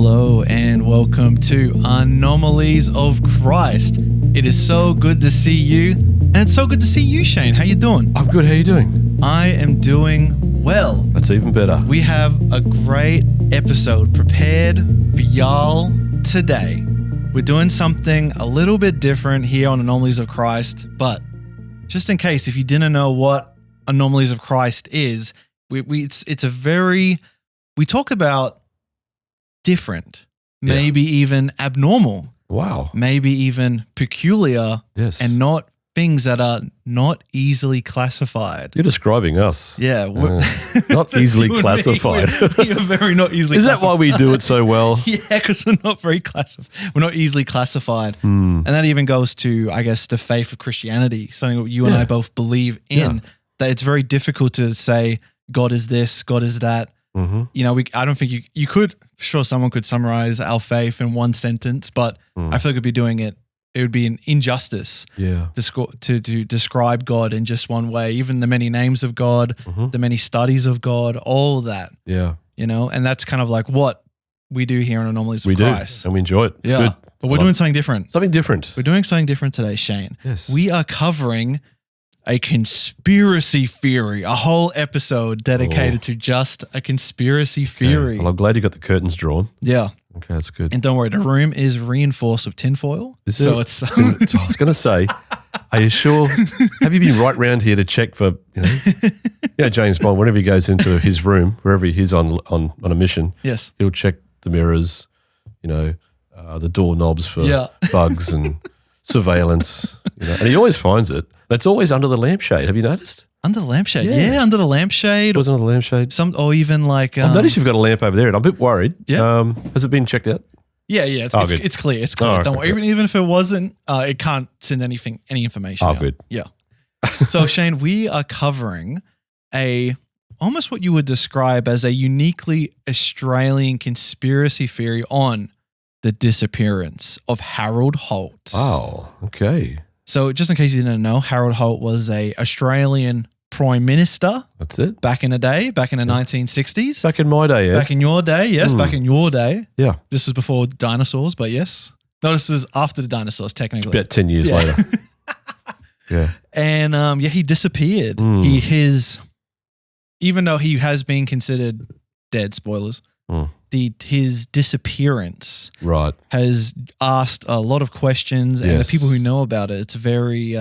Hello and welcome to Anomalies of Christ. It is so good to see you, and it's so good to see you, Shane. How you doing? I'm good. How you doing? I am doing well. That's even better. We have a great episode prepared for y'all today. We're doing something a little bit different here on Anomalies of Christ, but just in case if you didn't know what Anomalies of Christ is, we talk about different, maybe even abnormal, maybe even peculiar, and not things that are not easily classified. You're describing us. Yeah. Not easily classified. We're very not easily Is classified. that why we do it so well? Yeah, because we're not very classified. We're not easily classified. And that even goes to, I guess, the faith of Christianity, something that you and I both believe in, that it's very difficult to say God is this, God is that. You know, I don't think you could, sure, someone could summarize our faith in one sentence, but I feel like it would be an injustice to describe God in just one way, even the many names of God, the many studies of God, all that. Yeah. You know, and that's kind of like what we do here in Anomalies of Christ. And we enjoy it. It's good. But we're doing something different. Something different. We're doing something different today, Shane. Yes. We are covering a conspiracy theory, a whole episode dedicated to just a conspiracy theory. Okay. Well, I'm glad you got the curtains drawn. Yeah. Okay, that's good. And don't worry, the room is reinforced with tinfoil. So it's I was going to say, are you sure? Have you been right round here to check for, James Bond, whenever he goes into his room, wherever he's on a mission, yes, he'll check the mirrors, the doorknobs for bugs and surveillance, and he always finds it. It's always under the lampshade. Have you noticed? Under the lampshade, yeah, under the lampshade. It was under the lampshade. Or even like I've noticed you've got a lamp over there, and I'm a bit worried. Yeah, has it been checked out? Yeah, it's clear. It's clear. Don't worry. Even if it wasn't, it can't send any information. Oh, out. Good. Yeah. So Shane, we are covering almost what you would describe as a uniquely Australian conspiracy theory on the disappearance of Harold Holt. Oh, okay. So just in case you didn't know, Harold Holt was a Australian Prime Minister. That's it. Back in the day, back in the 1960s. Back in my day, yeah. Back in your day, yes. Back in your day. Yeah. This was before dinosaurs, but yes. No, this is after the dinosaurs, technically. About 10 years later. Yeah. And he disappeared. Even though he has been considered dead, spoilers, his disappearance has asked a lot of questions, and the people who know about it, it's very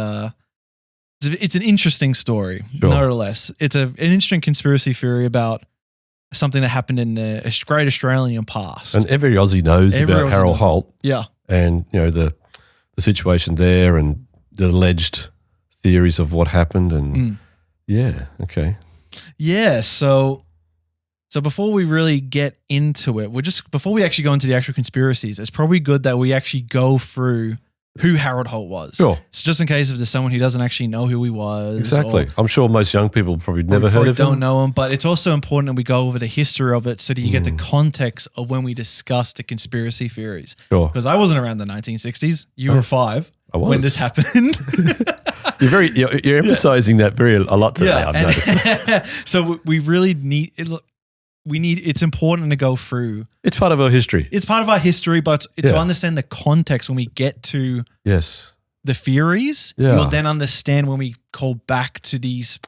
it's an interesting story, no less. It's an interesting conspiracy theory about something that happened in the great Australian past. And every Aussie knows about Harold Holt. Yeah. And the situation there and the alleged theories of what happened and Yeah, so before we really get into it, before we actually go into the actual conspiracies, it's probably good that we actually go through who Harold Holt was. Sure. So just in case if there's someone who doesn't actually know who he was. Exactly. I'm sure most young people probably never heard of him. Don't know him, but it's also important that we go over the history of it so that you get the context of when we discuss the conspiracy theories. Sure. Because I wasn't around the 1960s. You were 5 when this happened. You're emphasizing that a lot today, I've noticed. So we really need it. It's important to go through. It's part of our history. It's part of our history, but to understand the context when we get to the theories, you'll then understand when we call back to these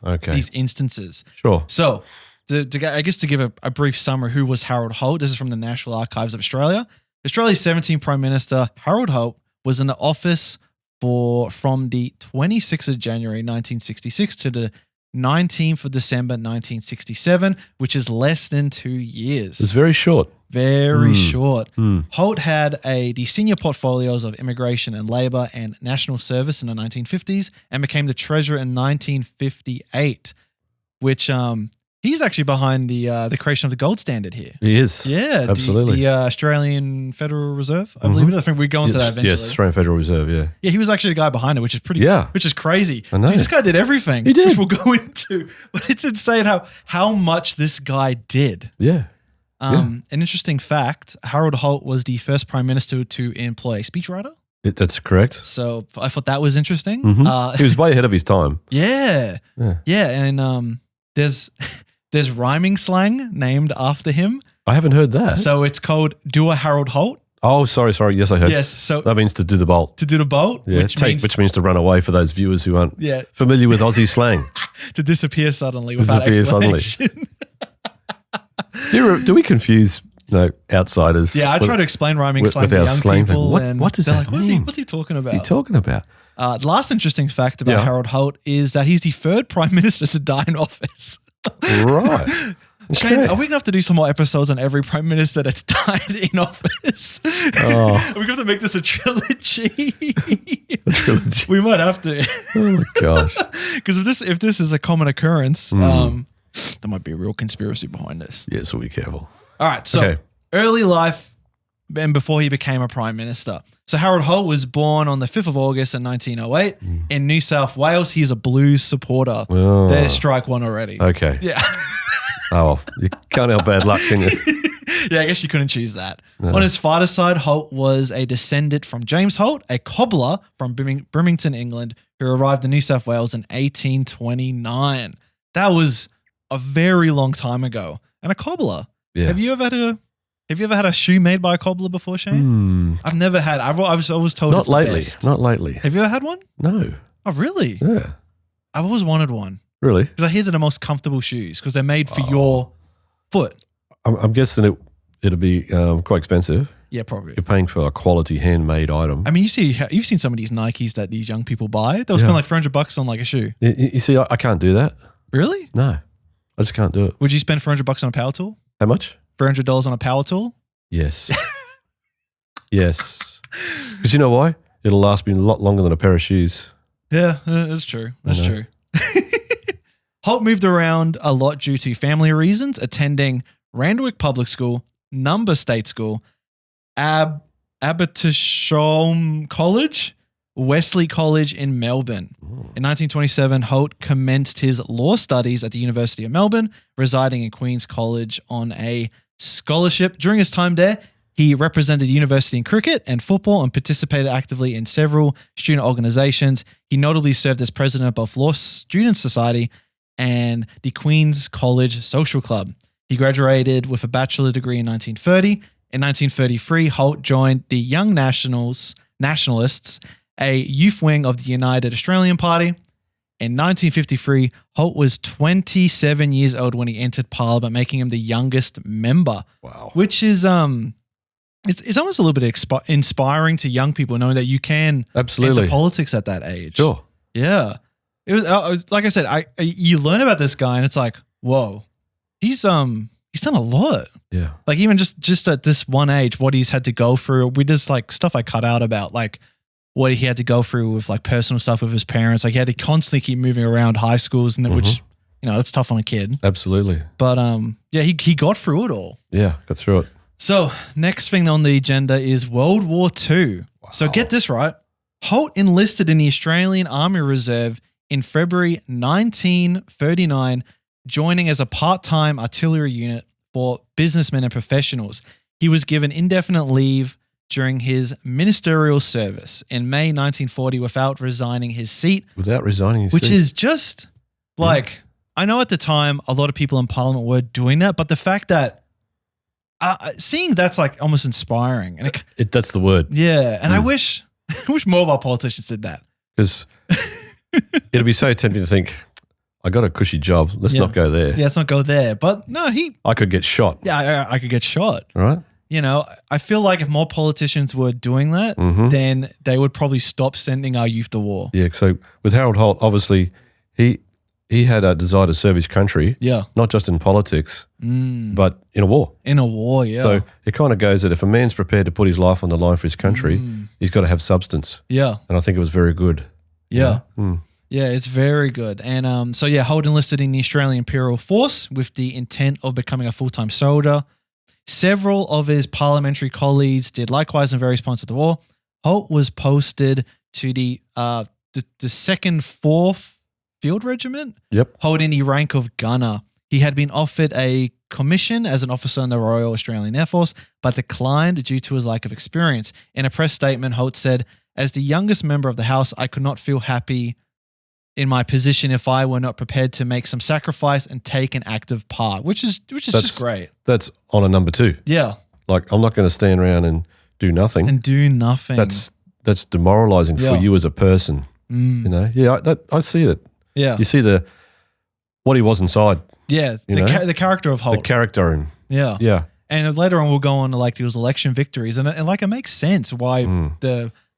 instances. Sure. So to give a brief summary, who was Harold Holt? This is from the National Archives of Australia. Australia's 17th Prime Minister, Harold Holt, was in the office from the 26th of January 1966 to the 19th of December 1967, which is less than 2 years. It's very short. Very short. Holt had the senior portfolios of immigration and labor and national service in the 1950s and became the treasurer in 1958, which he's actually behind the creation of the gold standard here. He is. Yeah. Absolutely. The Australian Federal Reserve, I believe it is. I think we go into that eventually. Yes, Australian Federal Reserve, yeah. Yeah, he was actually the guy behind it, which is which is crazy. I know. Dude, this guy did everything. He did. Which we'll go into. But it's insane how much this guy did. Yeah. An interesting fact, Harold Holt was the first prime minister to employ a speechwriter. That's correct. So I thought that was interesting. He was way ahead of his time. Yeah. And there's rhyming slang named after him. I haven't heard that. So it's called Do a Harold Holt. Oh, sorry. Yes, I heard. Yes. So that means to do the bolt. To do the bolt, Yeah, which means to run away for those viewers who aren't familiar with Aussie slang. To disappear suddenly without explanation. Do we confuse outsiders? Yeah, I try to explain rhyming slang with to our young slang people. What does that mean? What's he talking about? What's he talking about? The last interesting fact about Harold Holt is that he's the third prime minister to die in office. Right. Shane, are we going to have to do some more episodes on every prime minister that's died in office? Oh. We're going to have to make this a trilogy. We might have to. Oh my gosh. Because if this is a common occurrence, there might be a real conspiracy behind this. Yeah, so be careful. All right. So early life and before he became a prime minister. So Harold Holt was born on the 5th of August in 1908 in New South Wales. He's a Blues supporter. Oh. There's strike one already. Okay. Yeah. Oh, you can't have bad luck, can you? Yeah, I guess you couldn't choose that. No. On his father's side, Holt was a descendant from James Holt, a cobbler from Birmingham, England, who arrived in New South Wales in 1829. That was a very long time ago. And a cobbler. Yeah. Have you ever had a shoe made by a cobbler before, Shane? I've never had. I was always told not it's lately. The best. Not lately. Have you ever had one? No. Oh, really? Yeah. I've always wanted one. Really? Because I hear they're the most comfortable shoes because they're made for your foot. I'm guessing it'll be quite expensive. Yeah, probably. You're paying for a quality handmade item. I mean, you've seen some of these Nikes that these young people buy. They'll spend like $400 on like a shoe. You see, I can't do that. Really? No, I just can't do it. Would you spend $400 on a power tool? How much? $400 on a power tool? Yes. Yes. Because you know why? It'll last me a lot longer than a pair of shoes. Yeah, that's true. That's true. Holt moved around a lot due to family reasons, attending Randwick Public School, Number State School, Abertisham College, Wesley College in Melbourne. In 1927, Holt commenced his law studies at the University of Melbourne, residing in Queen's College on a scholarship. During his time there, he represented university in cricket and football and participated actively in several student organizations. He notably served as president of both Law Students Society and the Queen's College Social Club. He graduated with a bachelor degree in 1930. In 1933, Holt joined the Young Nationalists, a youth wing of the United Australian Party. In 1953, Holt was 27 years old when he entered Parliament, making him the youngest member. Wow. Which is it's almost a little bit inspiring to young people knowing that you can enter politics at that age. Sure. Yeah. It was like I said, you learn about this guy and it's like, whoa, he's done a lot. Yeah. Like even just at this one age, what he's had to go through. We just like stuff I cut out about like what he had to go through with like personal stuff with his parents. Like he had to constantly keep moving around high schools and which, that's tough on a kid. Absolutely. But he got through it all. Yeah, got through it. So next thing on the agenda is World War II. Wow. So get this right. Holt enlisted in the Australian Army Reserve in February 1939, joining as a part-time artillery unit for businessmen and professionals. He was given indefinite leave during his ministerial service in May 1940 without resigning his seat. Which is just like, I know at the time a lot of people in Parliament were doing that, but the fact that seeing that's like almost inspiring. And that's the word. Yeah. And I wish more of our politicians did that. Because it'd be so tempting to think, I got a cushy job. Let's not go there. Yeah, let's not go there. But no, I could get shot. Yeah, I could get shot. Right. I feel like if more politicians were doing that, then they would probably stop sending our youth to war. Yeah. So with Harold Holt, obviously he had a desire to serve his country. Yeah. Not just in politics, but in a war. In a war, yeah. So it kind of goes that if a man's prepared to put his life on the line for his country, he's got to have substance. Yeah. And I think it was very good. Yeah. Yeah, it's very good. And Holt enlisted in the Australian Imperial Force with the intent of becoming a full-time soldier. Several of his parliamentary colleagues did likewise in various points of the war. Holt was posted to the 2nd 4th Field Regiment, holding the rank of gunner. He had been offered a commission as an officer in the Royal Australian Air Force, but declined due to his lack of experience. In a press statement, Holt said, "As the youngest member of the House, I could not feel happy in my position if I were not prepared to make some sacrifice and take an active part, which is just great. That's honor number 2. Yeah. Like, I'm not going to stand around and do nothing. That's demoralizing for you as a person. You know? Yeah, I see that. Yeah. You see what he was inside. Yeah. The character of Holt. The character. And yeah. Yeah. And later on we'll go on to like those election victories and like it makes sense why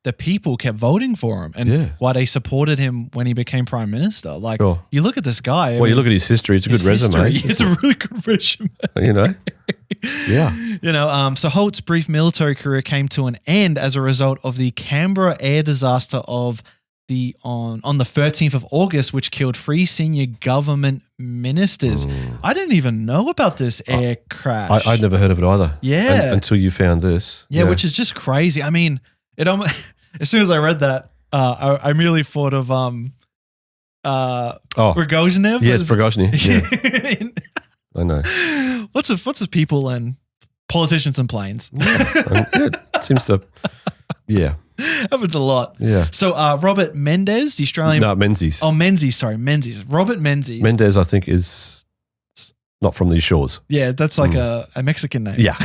the people kept voting for him and why they supported him when he became prime minister. Like you look at this guy. You look at his history. It's a good resume. It's a really good resume. You know? Yeah. You know, so Holt's brief military career came to an end as a result of the Canberra air disaster on the 13th of August, which killed 3 senior government ministers. I didn't even know about this air crash. I'd never heard of it either. Yeah. Until you found this. Yeah, which is just crazy. I mean, it almost, as soon as I read that, I immediately thought of Prigozhin. Yes, Prigozhin. Yeah. I know. What's with people and politicians and planes? It seems to, happens a lot. Yeah. So Robert Menzies, the Australian. No, Menzies. Oh, Menzies. Sorry, Menzies. Robert Menzies. Menzies, I think, is not from these shores. Yeah, that's like a Mexican name. Yeah.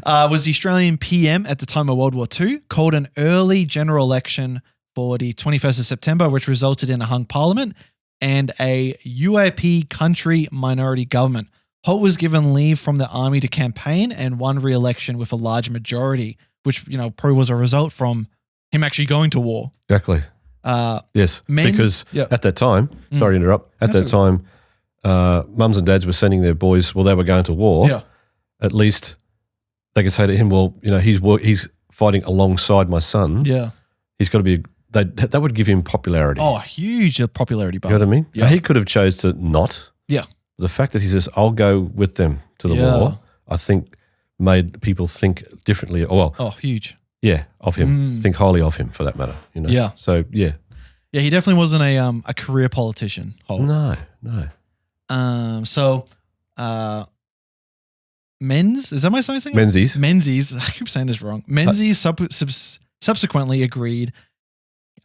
Was the Australian PM at the time of World War II, called an early general election for the 21st of September, which resulted in a hung parliament and a UAP country minority government. Holt was given leave from the army to campaign and won re-election with a large majority, which, you know, probably was a result from him actually going to war. Exactly. Yes, because at that time, sorry to interrupt, at that time, mums and dads were sending their boys, they were going to war. Yeah. At least they could say to him, well, you know, he's fighting alongside my son. Yeah. He's got to be, that would give him popularity. Oh, huge popularity bump. You know what I mean? Yeah. He could have chose to not. Yeah. The fact that he says, I'll go with them to the war, I think made people think differently. Huge. Yeah, of him. Think highly of him for that matter. You know? Yeah. So, yeah. Yeah, he definitely wasn't a career politician, Holt. No. Is that my saying? Menzies. I keep saying this wrong. Menzies subsequently agreed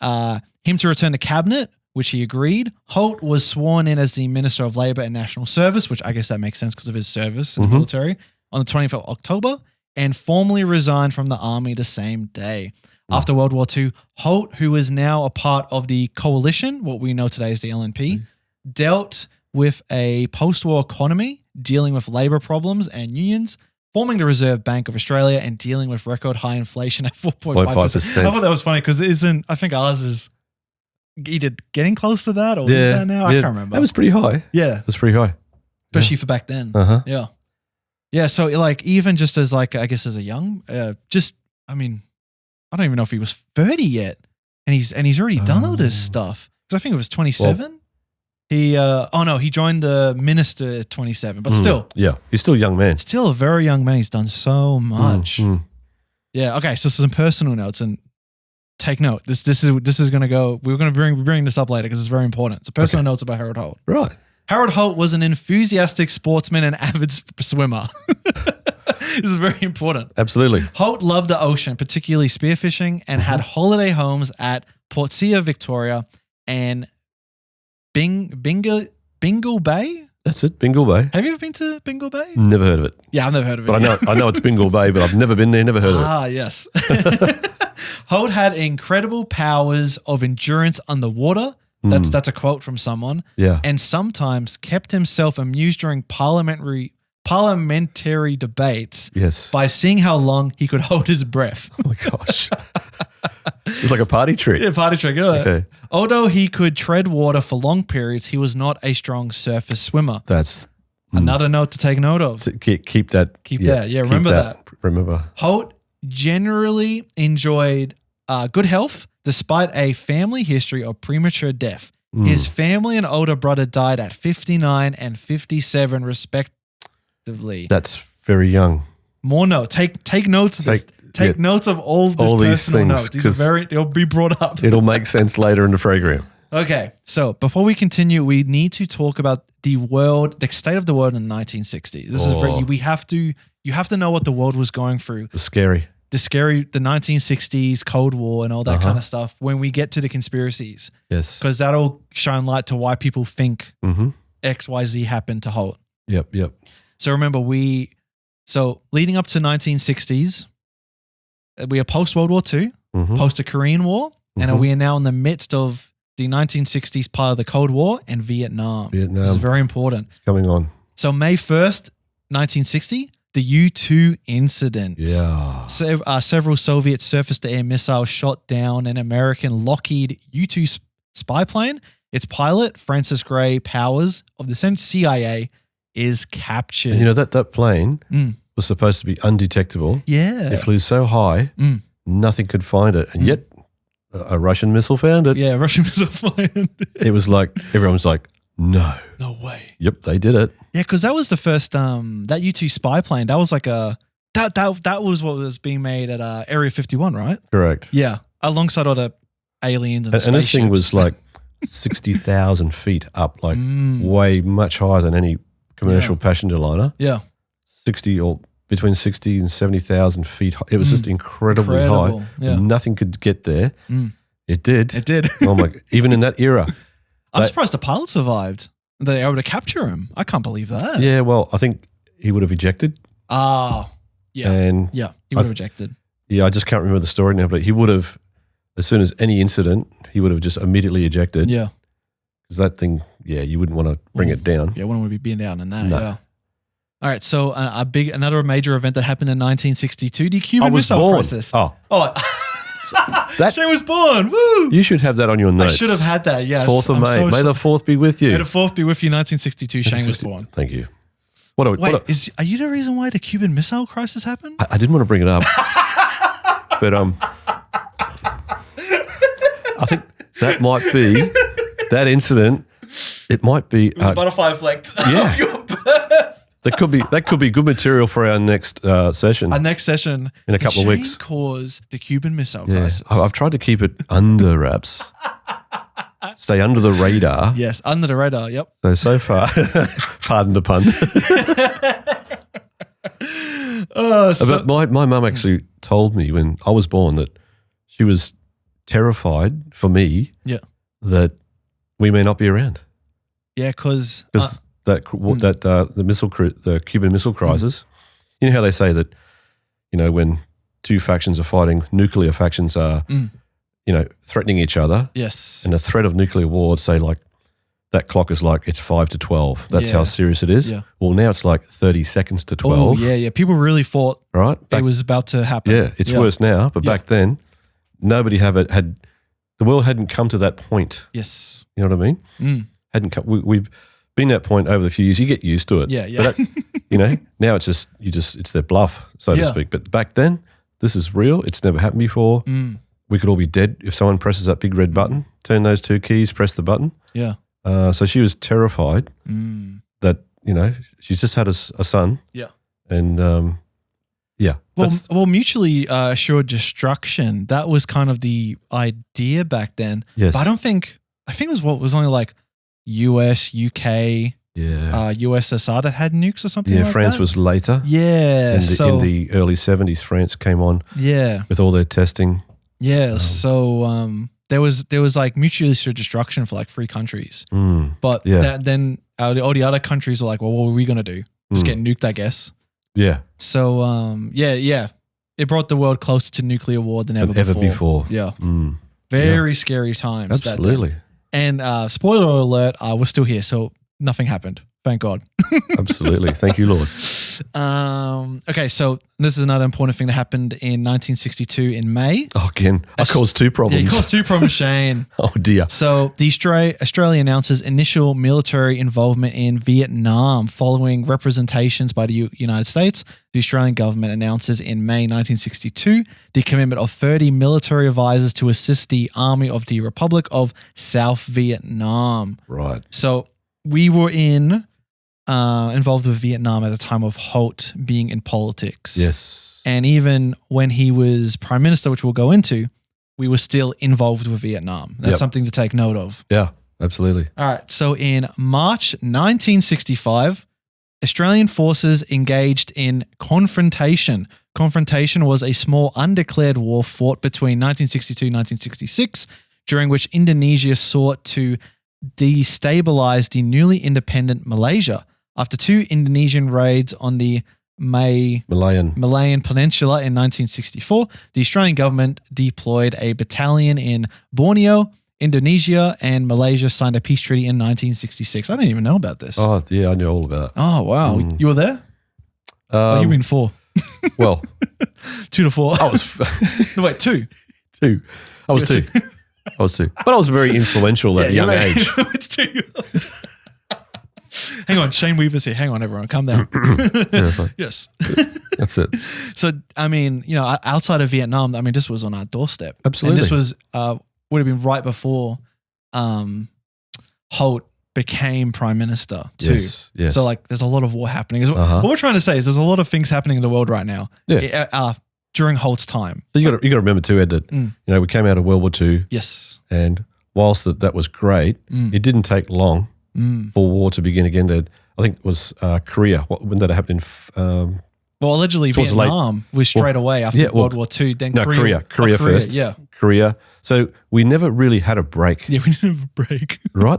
him to return to cabinet, which he agreed. Holt was sworn in as the Minister of Labour and National Service, which I guess that makes sense because of his service in the military, on the 20th of October, and formally resigned from the army the same day. After World War II, Holt, who is now a part of the coalition, what we know today as the LNP, dealt with a post-war economy, dealing with labour problems and unions, forming the Reserve Bank of Australia, and dealing with record high inflation at 4.5%. I thought that was funny because I think ours is either getting close to that or is that now? I can't remember. That was pretty high. Yeah. It was pretty high. Especially for back then. Yeah. Yeah, so like even just as like, I guess as a young, I don't even know if he was 30 yet, and he's already done all this stuff. Because I think it was 27. He joined the minister at 27, but still. Yeah, he's still a young man. Still a very young man. He's done so much. Yeah, okay, so some personal notes, and take note. This is going to go, we're going to bring this up later because it's very important. So personal notes about Harold Holt. Right. Harold Holt was an enthusiastic sportsman and avid swimmer. This is very important. Absolutely. Holt loved the ocean, particularly spearfishing, and had holiday homes at Portsea, Victoria, and Bingle Bay. That's it, Bingle Bay. Have you ever been to Bingle Bay? Never heard of it. Yeah, I've never heard of it. But I know it's Bingle Bay, but I've never been there, never heard of it. Ah, yes. Holt had incredible powers of endurance underwater. That's a quote from someone. Yeah. And sometimes kept himself amused during parliamentary debates by seeing how long he could hold his breath. Oh my gosh. It's like a party trick. Yeah, party trick. Okay. Although he could tread water for long periods, he was not a strong surface swimmer. That's another note to take note of. Keep that. Yeah, remember that. Remember. Holt generally enjoyed good health despite a family history of premature death. His family and older brother died at 59 and 57 respectively. That's very young. More notes. Take notes of this. Take notes of all these personal notes. They'll be brought up. It'll make sense later in the program. Okay, so before we continue, we need to talk about the state of the world in the 1960s. This is you have to know what the world was going through. It's scary. the 1960s Cold War and all that kind of stuff when we get to the conspiracies. Yes. Because that'll shine light to why people think Mm-hmm. XYZ happened to Holt. Yep. So remember, leading up to 1960s, we are post-World War II, post the Korean War, and we are now in the midst of the 1960s part of the Cold War and Vietnam. This is very important. Coming on. So May 1st, 1960, the U-2 incident. Yeah. Several Soviet surface-to-air missiles shot down an American Lockheed U-2 spy plane. Its pilot, Francis Gray Powers of the CIA, is captured. And that plane was supposed to be undetectable. Yeah. It flew so high, nothing could find it. And yet a Russian missile found it. Yeah, Russian missile found it. It was like, everyone was like, no. No way. Yep, they did it. Yeah, because that was the first, that U-2 spy plane, that was like that was what was being made at Area 51, right? Correct. Yeah, alongside all the aliens and And this thing spaceships. was like 60,000 feet up, like way much higher than any commercial passenger liner. Yeah. 60 or between 60 and 70,000 feet high. It was just incredibly high. Yeah. And nothing could get there. It did. It did. Oh my! Even in that era. I'm surprised the pilot survived. They were able to capture him. I can't believe that. Yeah, well, I think he would have ejected. Ah, yeah. And yeah, he would have ejected. Yeah, I just can't remember the story now, but he would have, as soon as any incident, he would have just immediately ejected. Yeah. Because that thing, you wouldn't want to bring it down. Yeah, wouldn't want to be being down in that. No. Yeah. All right, so another major event that happened in 1962, the Cuban Missile Crisis. Oh. Shane was born. Woo! You should have that on your notes. I should have had that, yes. 4th of May. May the 4th be with you. May the 4th be with you, 1962, Shane was born. Thank you. Are you the reason why the Cuban Missile Crisis happened? I didn't want to bring it up. But I think that might be, that incident, it might be. It was a butterfly effect yeah. of your birth. That could be good material for our next session. Our next session. In a couple of weeks. Caused the Cuban Missile Crisis. I've tried to keep it under wraps. Stay under the radar. Yes, under the radar, yep. So far, pardon the pun. But my mum actually told me when I was born that she was terrified for me that we may not be around. Yeah, because the Cuban Missile Crisis, you know how they say that, when two factions are fighting, nuclear factions are, threatening each other. Yes. And a threat of nuclear war, say like that clock is like it's 5 to 12. That's how serious it is. Yeah. Well, now it's like 30 seconds to 12. Oh, yeah. People really thought it was about to happen. Yeah, it's worse now, but back then, nobody had the world hadn't come to that point. Yes. You know what I mean? Hadn't come. We've been at that point over the few years. You get used to it. Yeah, yeah. But now it's just it's their bluff, so to speak. But back then, this is real. It's never happened before. We could all be dead if someone presses that big red button. Turn those two keys, press the button. Yeah. So she was terrified that she's just had a son. Yeah. And Well, mutually assured destruction. That was kind of the idea back then. Yes. But I think it was only like US, UK, USSR that had nukes or something. Yeah, France was later. Yeah. In the early 70s, France came on. Yeah. With all their testing. Yeah. So there was like mutually assured destruction for like 3 countries. But then all the other countries were like, well, what were we gonna do? Just get nuked, I guess. Yeah. So it brought the world closer to nuclear war than ever before. Yeah. Very scary times. Absolutely. And spoiler alert, we're still here, so nothing happened. Thank God. Absolutely. Thank you, Lord. Okay, so this is another important thing that happened in 1962 in May. Oh, again, I caused 2 problems. Yeah, you caused 2 problems, Shane. Oh, dear. So the Australia announces initial military involvement in Vietnam following representations by the United States. The Australian government announces in May 1962 the commitment of 30 military advisors to assist the Army of the Republic of South Vietnam. Right. So we were involved with Vietnam at the time of Holt being in politics. Yes. And even when he was prime minister, which we'll go into, we were still involved with Vietnam. That's something to take note of. Yeah, absolutely. All right. So in March 1965, Australian forces engaged in confrontation confrontation was a small undeclared war fought between 1962 and 1966, during which Indonesia sought to destabilize the newly independent Malaysia. After 2 Indonesian raids on the Malayan Peninsula in 1964, the Australian government deployed a battalion in Borneo, Indonesia, and Malaysia signed a peace treaty in 1966. I didn't even know about this. Oh, yeah, I knew all about it. Oh, wow. You were there? You've been 4. Well, 2 to 4. I was No, wait, 2. 2. I was 2. I was 2. But I was very influential at a young age. It's 2. Hang on, Shane Weaver's here. Hang on, everyone. Calm down. Yeah, fine. Yes. That's it. So, I mean, outside of Vietnam, I mean, this was on our doorstep. Absolutely. And this was would have been right before Holt became prime minister too. Yes. So, like, there's a lot of war happening. What we're trying to say is there's a lot of things happening in the world right now during Holt's time. So you got to remember too, Ed, that we came out of World War II. Yes. And whilst that was great, it didn't take long for war to begin again. I think it was Korea. When that happened in well, allegedly Vietnam was straight away after World War II. Then Korea first. Yeah. Korea. So we never really had a break. Yeah, we didn't have a break. Right?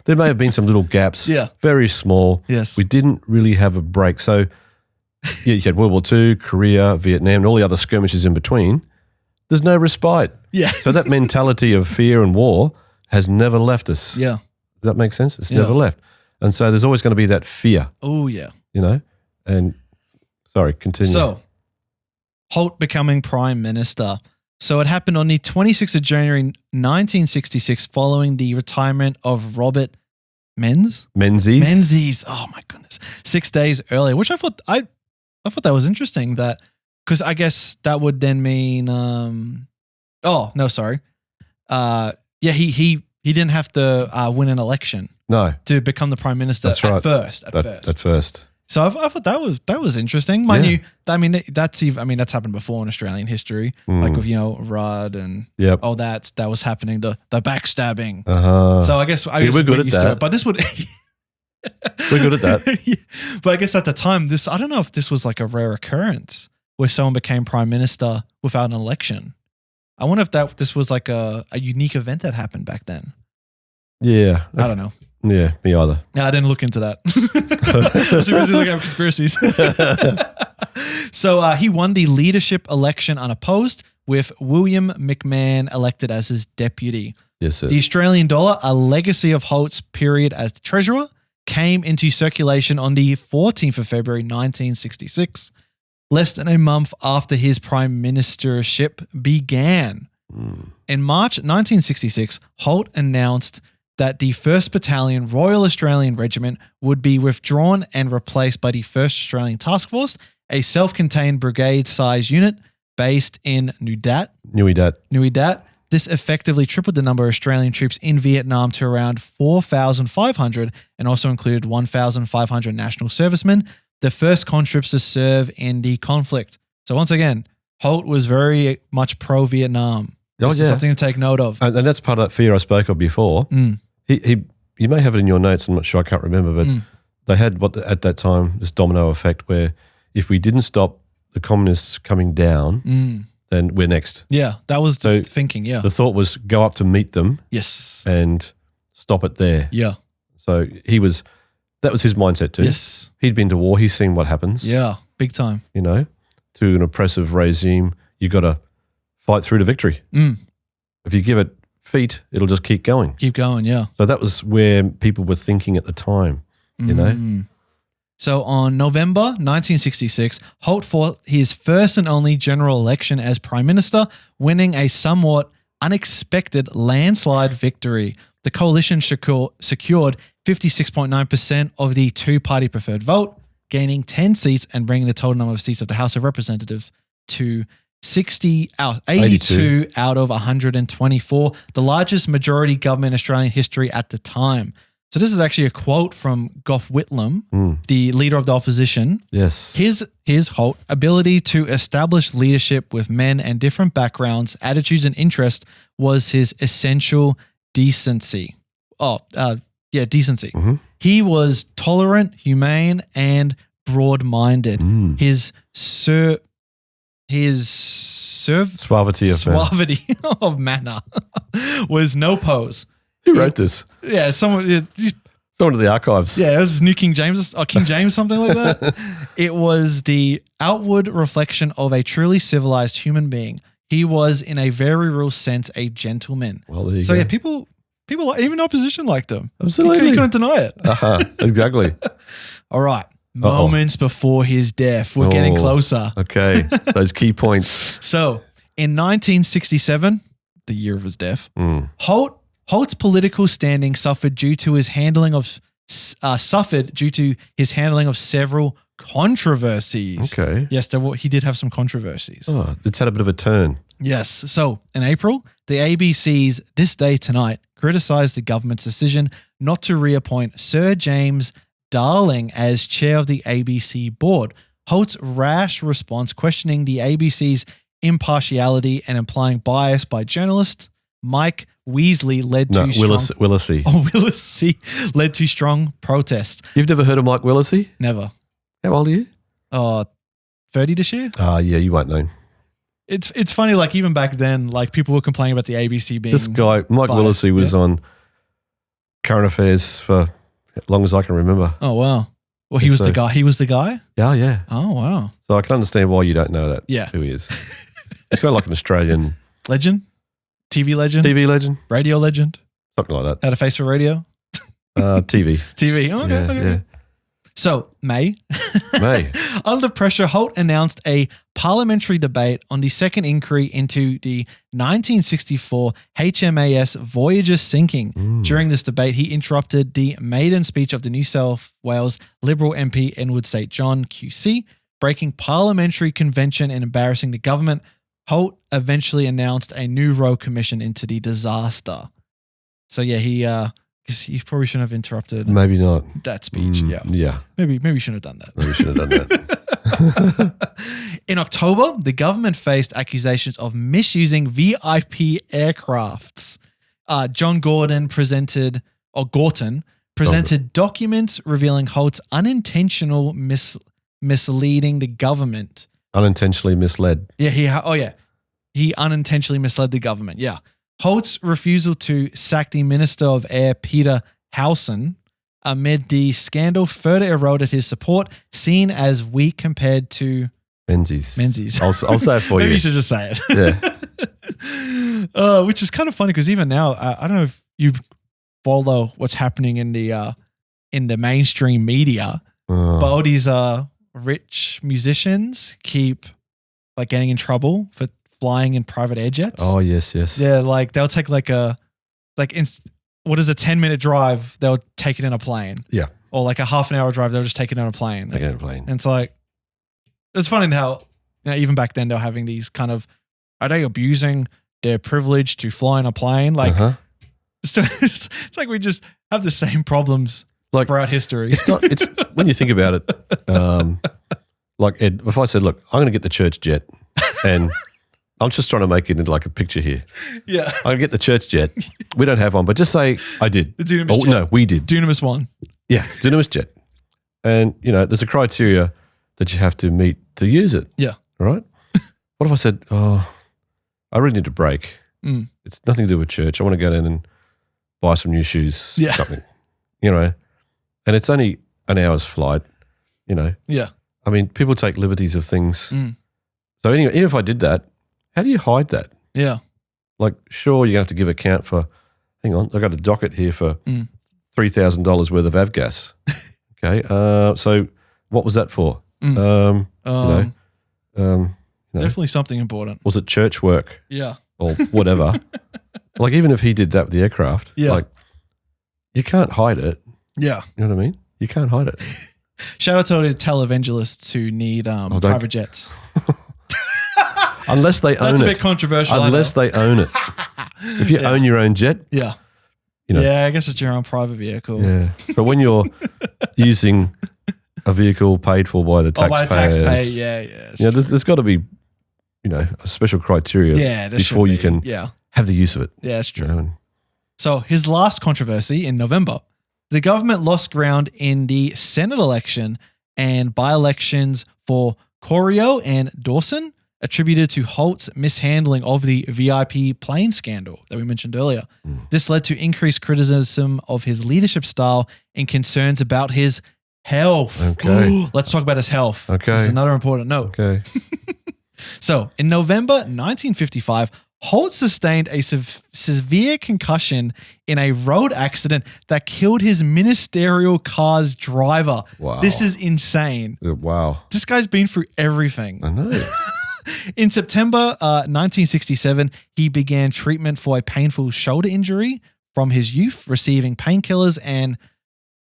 There may have been some little gaps. Yeah. Very small. Yes. We didn't really have a break. So you had World War II, Korea, Vietnam, and all the other skirmishes in between. There's no respite. Yeah. So that mentality of fear and war has never left us. Yeah. Does that make sense? It's never left. And so there's always going to be that fear. Oh, yeah. And sorry, continue. So, Holt becoming prime minister. So it happened on the 26th of January 1966 following the retirement of Robert Menzies. Oh my goodness. 6 days earlier, which I thought that was interesting that because I guess that would then mean he didn't have to win an election. No. To become the prime minister. That's right. At first. So I thought that was interesting. Mind you, that's happened before in Australian history, like with Rudd and all that was happening. The backstabbing. So I guess we're good at that. But this would we're good at that. Yeah. But I guess at the time, I don't know if this was like a rare occurrence where someone became prime minister without an election. I wonder if this was like a unique event that happened back then. Yeah, I don't know. Yeah, me either. No, I didn't look into that. I was too busy looking at conspiracies. So he won the leadership election unopposed, with William McMahon elected as his deputy. Yes, sir. The Australian dollar, a legacy of Holt's period as the treasurer, came into circulation on the 14th of February 1966, less than a month after his prime ministership began. In March 1966, Holt announced that the 1st Battalion Royal Australian Regiment would be withdrawn and replaced by the 1st Australian Task Force, a self-contained brigade-sized unit based in Nui Dat. This effectively tripled the number of Australian troops in Vietnam to around 4,500 and also included 1,500 national servicemen, the first conscripts to serve in the conflict. So once again, Holt was very much pro-Vietnam. This is something to take note of. And that's part of that fear I spoke of before. You may have it in your notes, I'm not sure, I can't remember, but they had at that time, this domino effect where if we didn't stop the communists coming down, then we're next. Yeah, that was the thinking, yeah. The thought was go up to meet them. Yes. And stop it there. Yeah. So that was his mindset too. Yes. He'd been to war, he's seen what happens. Yeah, big time. To an oppressive regime, you got to fight through to victory. If you give it feet, it'll just keep going. Keep going, yeah. So that was where people were thinking at the time, So on November 1966, Holt fought his first and only general election as prime minister, winning a somewhat unexpected landslide victory. The coalition secured 56.9% of the two-party preferred vote, gaining 10 seats and bringing the total number of seats of the House of Representatives to 82 out of 124, the largest majority government in Australian history at the time. So this is actually a quote from Gough Whitlam, the leader of the opposition. Yes. His Holt ability to establish leadership with men and different backgrounds, attitudes, and interests was his essential decency. Decency. He was tolerant, humane, and broad-minded. His his Suavity of manner was no pose. Who wrote this? Yeah, someone of the archives. Yeah, it was New King James or King James, something like that. It was the outward reflection of a truly civilized human being. He was, in a very real sense, a gentleman. Well, there you so go. yeah, people, even opposition liked him. Absolutely, you couldn't deny it. Exactly. All right, moments before his death. We're getting closer. Okay, those key points. So, in 1967, the year of his death, Holt's political standing suffered due to his handling of several controversies. Okay. Yes, he did have some controversies. Oh, it's had a bit of a turn. Yes. So in April, the ABC's This Day Tonight criticized the government's decision not to reappoint Sir James Darling as chair of the ABC board. Holt's rash response questioning the ABC's impartiality and implying bias by journalist Mike Weasley led to Willisey led to strong protests. You've never heard of Mike Willisey? Never. How old are you? 30 this year. Yeah, you won't know. It's funny, like even back then, like people were complaining about the ABC being this guy, Mike biased. Willisey, was on Current Affairs for as long as I can remember. Oh wow. Well, he was the guy. He was the guy? Yeah. Oh wow. So I can understand why you don't know that. Yeah. Who he is. He's kind of like an Australian legend. TV legend, radio legend, something like that. Had a face for radio, TV. Okay. Yeah. So May, under pressure, Holt announced a parliamentary debate on the second inquiry into the 1964 HMAS Voyager sinking. During this debate, he interrupted the maiden speech of the New South Wales Liberal MP Edward St. John QC, breaking parliamentary convention and embarrassing the government. Holt eventually announced a new royal commission into the disaster. So yeah, he probably shouldn't have interrupted. Maybe not that speech. Yeah. Maybe you shouldn't have done that. Maybe you should have done that. In October, the government faced accusations of misusing VIP aircrafts. John Gorton presented documents revealing Holt's unintentional misleading the government. Unintentionally misled. Yeah, he unintentionally misled the government. Yeah. Holt's refusal to sack the Minister of Air, Peter Howson, amid the scandal further eroded his support, seen as weak compared to Menzies. I'll say it for you. Maybe you should just say it. Yeah. Which is kind of funny because even now, I don't know if you follow what's happening in the mainstream media, but all these rich musicians keep like getting in trouble for flying in private air jets. Oh yes. Yeah, like they'll take what is a 10-minute drive? They'll take it in a plane. Yeah. Or like a half an hour drive, they'll just take it on a plane. Take it on a plane. And it's like, it's funny how even back then they're having these kind of, are they abusing their privilege to fly in a plane? Like, it's like we just have the same problems like throughout history. It's when you think about it, like Ed, if I said, look, I'm going to get the church jet and I'm just trying to make it into like a picture here. Yeah. I'm going to get the church jet. We don't have one, but just say I did. The Dunamis jet. No, we did. Dunamis one. Yeah, Dunamis jet. And, there's a criteria that you have to meet to use it. Yeah. All right? What if I said, I really need a break. It's nothing to do with church. I want to go in and buy some new shoes, something, and it's only an hour's flight, Yeah. I mean, people take liberties of things. So anyway, even if I did that, how do you hide that? Yeah. Like, sure, you're going to have to give account for, hang on, I got a docket here for $3,000 worth of avgas. Okay. So what was that for? Definitely something important. Was it church work? Yeah. Or whatever. Like, even if he did that with the aircraft, like, you can't hide it. Yeah. You know what I mean? You can't hide it. Shout out to all the televangelists who need private jets. Unless they own it. That's a bit controversial. Unless they own it. If you own your own jet. Yeah. Yeah, I guess it's your own private vehicle. Yeah. But when you're using a vehicle paid for by the taxpayers. By the taxpayer, yeah. There's got to be, a special criteria before you can have the use of it. Yeah, that's true. So his last controversy in November, the government lost ground in the Senate election and by-elections for Corio and Dawson, attributed to Holt's mishandling of the VIP plane scandal that we mentioned earlier. This led to increased criticism of his leadership style and concerns about his health. Okay. Let's talk about his health. Okay. This is another important note. Okay. So, in November 1955, Holt sustained a severe concussion in a road accident that killed his ministerial car's driver. Wow. This is insane. Wow. This guy's been through everything. I know. In September 1967, he began treatment for a painful shoulder injury from his youth, receiving painkillers and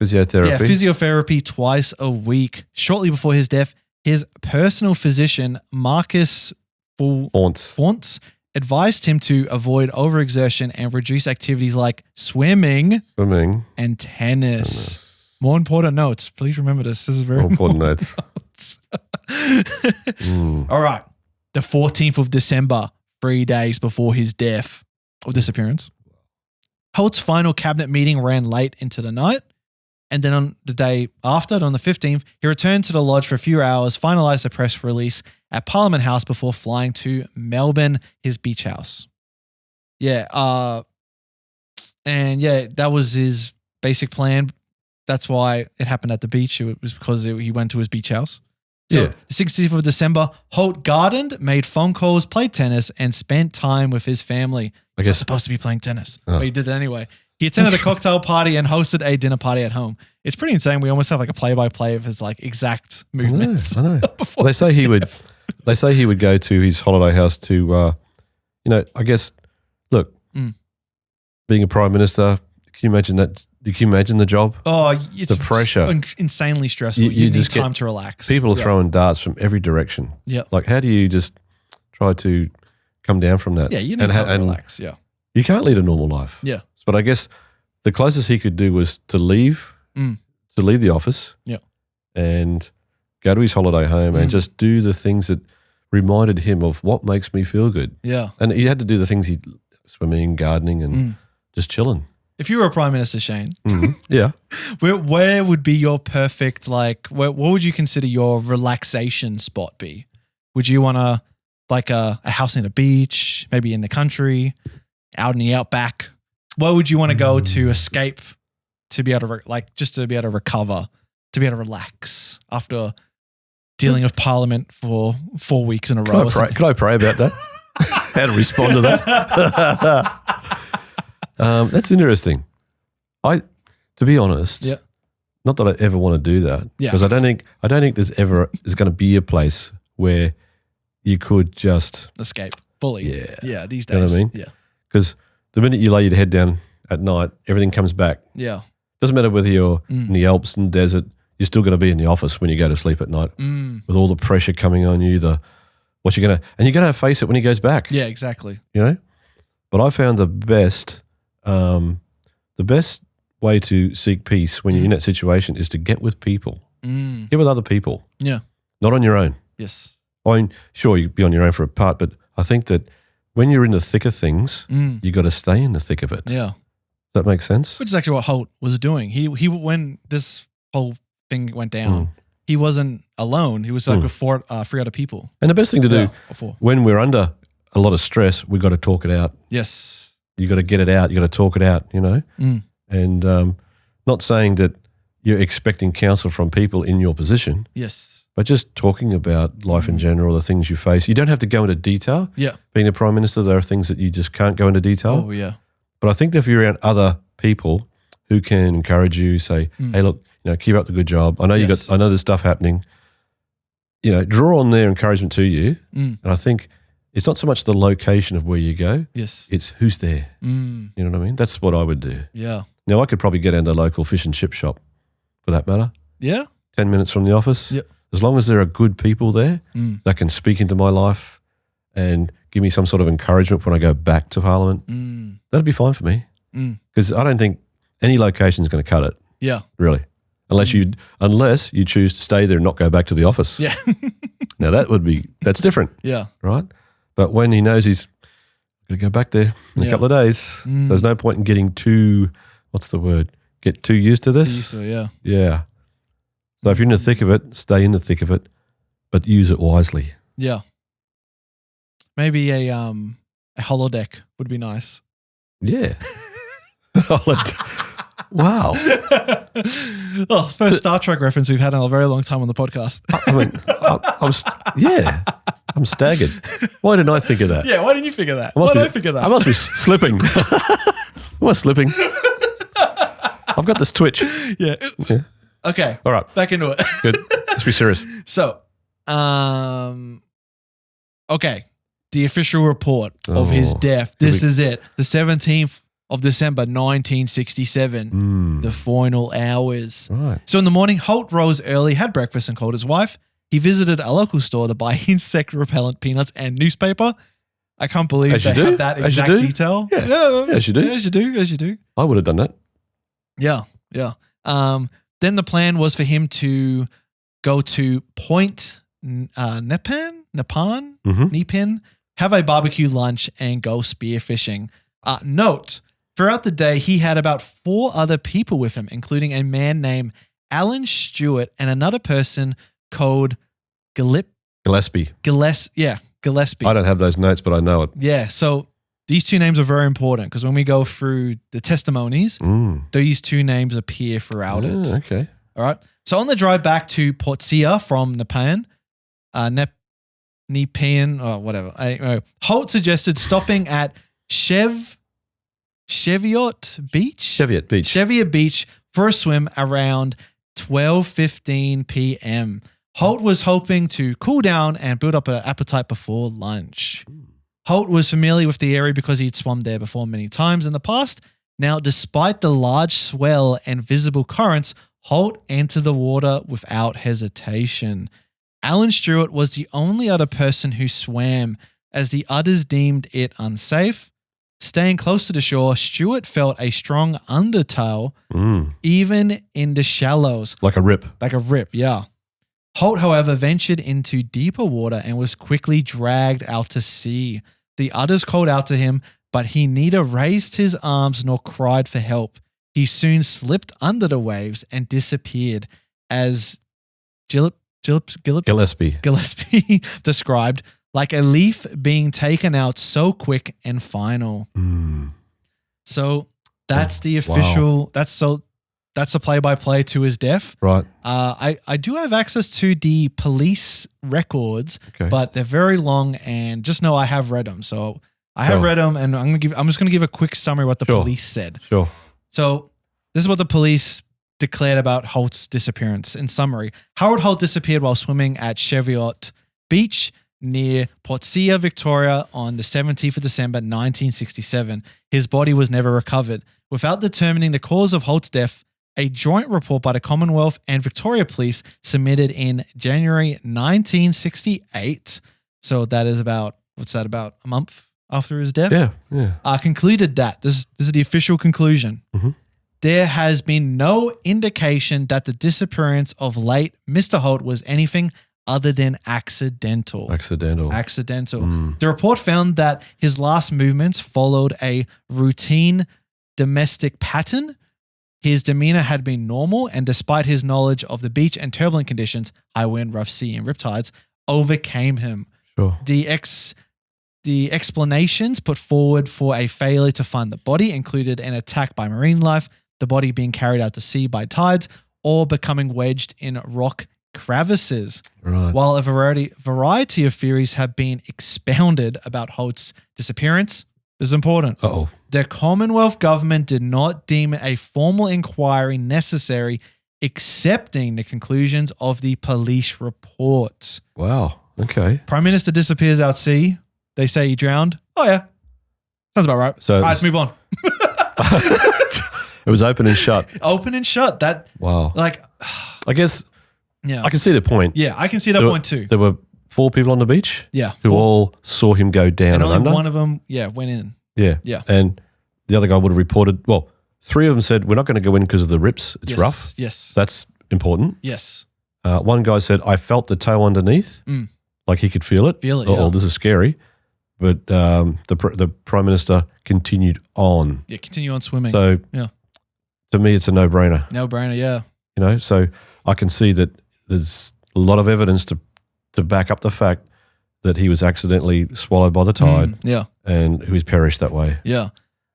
physiotherapy twice a week. Shortly before his death, his personal physician, Marcus Fonts, advised him to avoid overexertion and reduce activities like swimming and tennis. More important notes. Please remember this. This is very important notes. All right. The 14th of December, 3 days before his death or disappearance. Holt's final cabinet meeting ran late into the night. And then on the day after, on the 15th, he returned to the lodge for a few hours, finalized a press release at Parliament House before flying to Melbourne, his beach house. Yeah. That was his basic plan. That's why it happened at the beach. It was because he went to his beach house. So, the 16th of December, Holt gardened, made phone calls, played tennis, and spent time with his family. I guess supposed to be playing tennis, but he did it anyway. He attended a cocktail party and hosted a dinner party at home. It's pretty insane. We almost have like a play-by-play of his like exact movements. I know. They say he would. They say he would go to his holiday house to, I guess. Look, being a prime minister. Can you imagine that? Can you imagine the job? Oh, it's the pressure. Insanely stressful. You need time to relax. People are throwing darts from every direction. Yeah. Like, how do you just try to come down from that? Yeah, you need time to relax. Yeah. You can't lead a normal life. Yeah. But I guess the closest he could do was to leave the office. Yeah. And go to his holiday home and just do the things that reminded him of what makes me feel good. Yeah. And he had to do the things swimming, gardening, and just chilling. If you were a prime minister, Shane, yeah, where would be your perfect, like, what would you consider your relaxation spot be? Would you want a house near the beach, maybe in the country, out in the outback? Where would you want to go to escape, to be able to just to be able to recover, to be able to relax after dealing with Parliament for 4 weeks in a row? Could I pray about that? How to respond to that? That's interesting. To be honest, not that I ever want to do that, because I don't think there's going to be a place where you could just escape fully. Yeah. These days, you know what I mean? Yeah, because the minute you lay your head down at night, everything comes back. Yeah, doesn't matter whether you're in the Alps and desert. You're still going to be in the office when you go to sleep at night with all the pressure coming on you. And you're going to face it when he goes back. Yeah, exactly. You know, but I found the best way to seek peace when you're in that situation is to get with people. Get with other people. Yeah. Not on your own. Yes. I mean, sure, you'd be on your own for a part, but I think that when you're in the thick of things, you got to stay in the thick of it. Yeah. That makes sense? Which is actually what Holt was doing. He when this whole thing went down, he wasn't alone. He was like with three other people. And the best thing to do when we're under a lot of stress, we got to talk it out. Yes. You got to get it out. You got to talk it out, you know? And not saying that you're expecting counsel from people in your position. Yes. But just talking about life in general, the things you face. You don't have to go into detail. Yeah. Being a prime minister, there are things that you just can't go into detail. Oh, yeah. But I think that if you're around other people who can encourage you, say, hey, look, keep up the good job. I know I know there's stuff happening. Draw on their encouragement to you. And I think it's not so much the location of where you go. Yes. It's who's there. You know what I mean? That's what I would do. Yeah. Now, I could probably get into a local fish and chip shop for that matter. Yeah. 10 minutes from the office. Yep. As long as there are good people there that can speak into my life and give me some sort of encouragement when I go back to Parliament, that'd be fine for me. Because I don't think any location is going to cut it. Yeah. Really. Unless you choose to stay there and not go back to the office. Yeah. Now that's different. Yeah. Right? But when he knows he's going to go back there in a couple of days, so there's no point in getting get too used to this. Yeah. So if you're in the thick of it, stay in the thick of it, but use it wisely. Yeah. Maybe a holodeck would be nice. Yeah. Wow. Oh, first Star Trek reference we've had in a very long time on the podcast. I'm staggered. Why didn't I think of that? Yeah, why didn't you figure that? Why did I figure that? I must be slipping. Am I slipping? I've got this twitch. Yeah. Okay. All right. Back into it. Good. Let's be serious. So, okay. The official report of his death. This is it. The 17th of December, 1967. The final hours. Right. So in the morning, Holt rose early, had breakfast, and called his wife. He visited a local store to buy insect repellent peanuts and newspaper. I can't believe they have that exact detail. Yeah. As you do. As you do. I would have done that. Yeah. Then the plan was for him to go to Point Nepean, have a barbecue lunch, and go spearfishing. Note, throughout the day, he had about 4 other people with him, including a man named Alan Stewart and another person called Gillespie. Gillespie. I don't have those notes, but I know it. Yeah, so these 2 names are very important because when we go through the testimonies, these 2 names appear throughout it. Okay. All right. So on the drive back to Portia from Nepean, or whatever, Holt suggested stopping at Cheviot Beach for a swim around 12:15 p.m. Holt was hoping to cool down and build up an appetite before lunch. Holt was familiar with the area because he'd swum there before many times in the past. Now, despite the large swell and visible currents, Holt entered the water without hesitation. Alan Stewart was the only other person who swam, as the others deemed it unsafe. Staying close to the shore, Stewart felt a strong undertow, even in the shallows. Like a rip, yeah. Holt, however, ventured into deeper water and was quickly dragged out to sea. The others called out to him, but he neither raised his arms nor cried for help. He soon slipped under the waves and disappeared, as Gillespie described, like a leaf being taken out so quick and final. So that's the official. Wow. That's a play-by-play to his death. Right. I do have access to the police records, but they're very long, and just know I have read them. So I have read them, and I'm just gonna give a quick summary of what the police said. Sure. So this is what the police declared about Holt's disappearance. In summary, Harold Holt disappeared while swimming at Cheviot Beach near Portia, Victoria on the 17th of December, 1967. His body was never recovered. Without determining the cause of Holt's death, a joint report by the Commonwealth and Victoria Police submitted in January 1968. So that is about a month after his death? Yeah. Concluded that, this is the official conclusion. There has been no indication that the disappearance of late Mr. Holt was anything other than accidental. The report found that his last movements followed a routine domestic pattern. His demeanor had been normal, and despite his knowledge of the beach and turbulent conditions, high wind, rough sea, and riptides, overcame him. Sure. The explanations put forward for a failure to find the body included an attack by marine life, the body being carried out to sea by tides, or becoming wedged in rock crevices. Right. While a variety of theories have been expounded about Holt's disappearance, this is important. The Commonwealth government did not deem a formal inquiry necessary, accepting the conclusions of the police reports. Wow. Okay. Prime Minister disappears out sea. They say he drowned. Oh, yeah. Sounds about right. So all right, let's move on. It was open and shut. Wow. I guess yeah. I can see the point. Yeah, I can see that point too. There were 4 people on the beach who all saw him go down and only under. One of them, went in. Yeah. And the other guy would have reported, 3 of them said, we're not going to go in because of the rips. It's rough. Yes. That's important. Yes. One guy said, I felt the tail underneath. Like he could feel it. Oh, this is scary. But the Prime Minister continued on. Yeah, continue on swimming. So to me, it's a no-brainer. No-brainer, yeah. So I can see that there's a lot of evidence to back up the fact that he was accidentally swallowed by the tide Yeah. and he was perished that way. Yeah.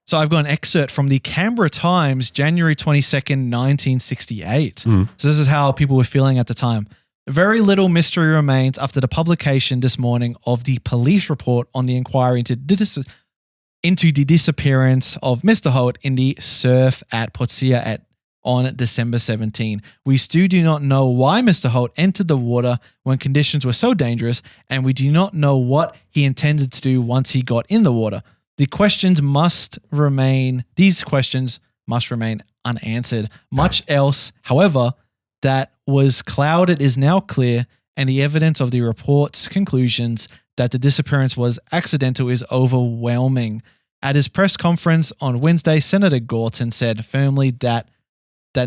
So I've got an excerpt from the Canberra Times, January 22nd, 1968. So this is how people were feeling at the time. Very little mystery remains after the publication this morning of the police report on the inquiry into the disappearance of Mr. Holt in the surf at Portsea on December 17. We still do not know why Mr. Holt entered the water when conditions were so dangerous, and we do not know what he intended to do once he got in the water. These questions must remain unanswered. Much else, however, that was clouded is now clear, and the evidence of the report's conclusions that the disappearance was accidental is overwhelming. At his press conference on Wednesday, Senator Gorton said firmly that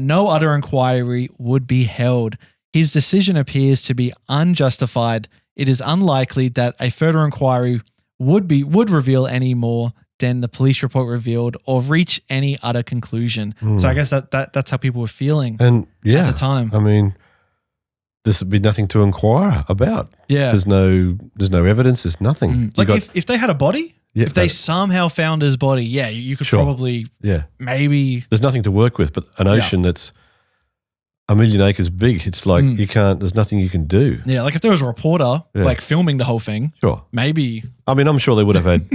no other inquiry would be held. His decision appears to be unjustified. It is unlikely that a further inquiry would reveal any more than the police report revealed or reach any other conclusion. So I guess that's how people were feeling at the time. I mean, this would be nothing to inquire about. Yeah. There's no evidence, there's nothing. Like if they had a body, if they somehow found his body, you could probably maybe. There's nothing to work with, but an ocean that's a million acres big, it's like there's nothing you can do. Yeah, like if there was a reporter like filming the whole thing, maybe. I mean, I'm sure they would have had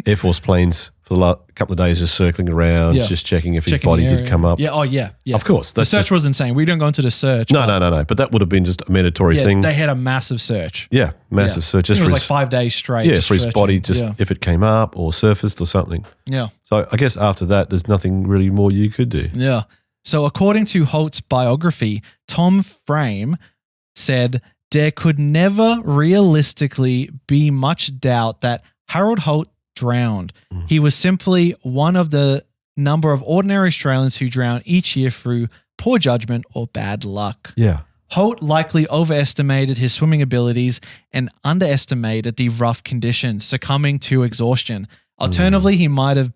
Air Force planes for the last couple of days just circling around, just checking if his body did come up. Yeah, Of course. The search was insane. We don't go into the search. No. But that would have been just a mandatory thing. They had a massive search. Yeah, massive search. It was like 5 days straight. Yeah, for his body, if it came up or surfaced or something. Yeah. So I guess after that, there's nothing really more you could do. Yeah. So according to Holt's biography, Tom Frame said there could never realistically be much doubt that Harold Holt drowned. He was simply one of the number of ordinary Australians who drown each year through poor judgment or bad luck. Yeah. Holt likely overestimated his swimming abilities and underestimated the rough conditions, succumbing to exhaustion. Alternatively, he might have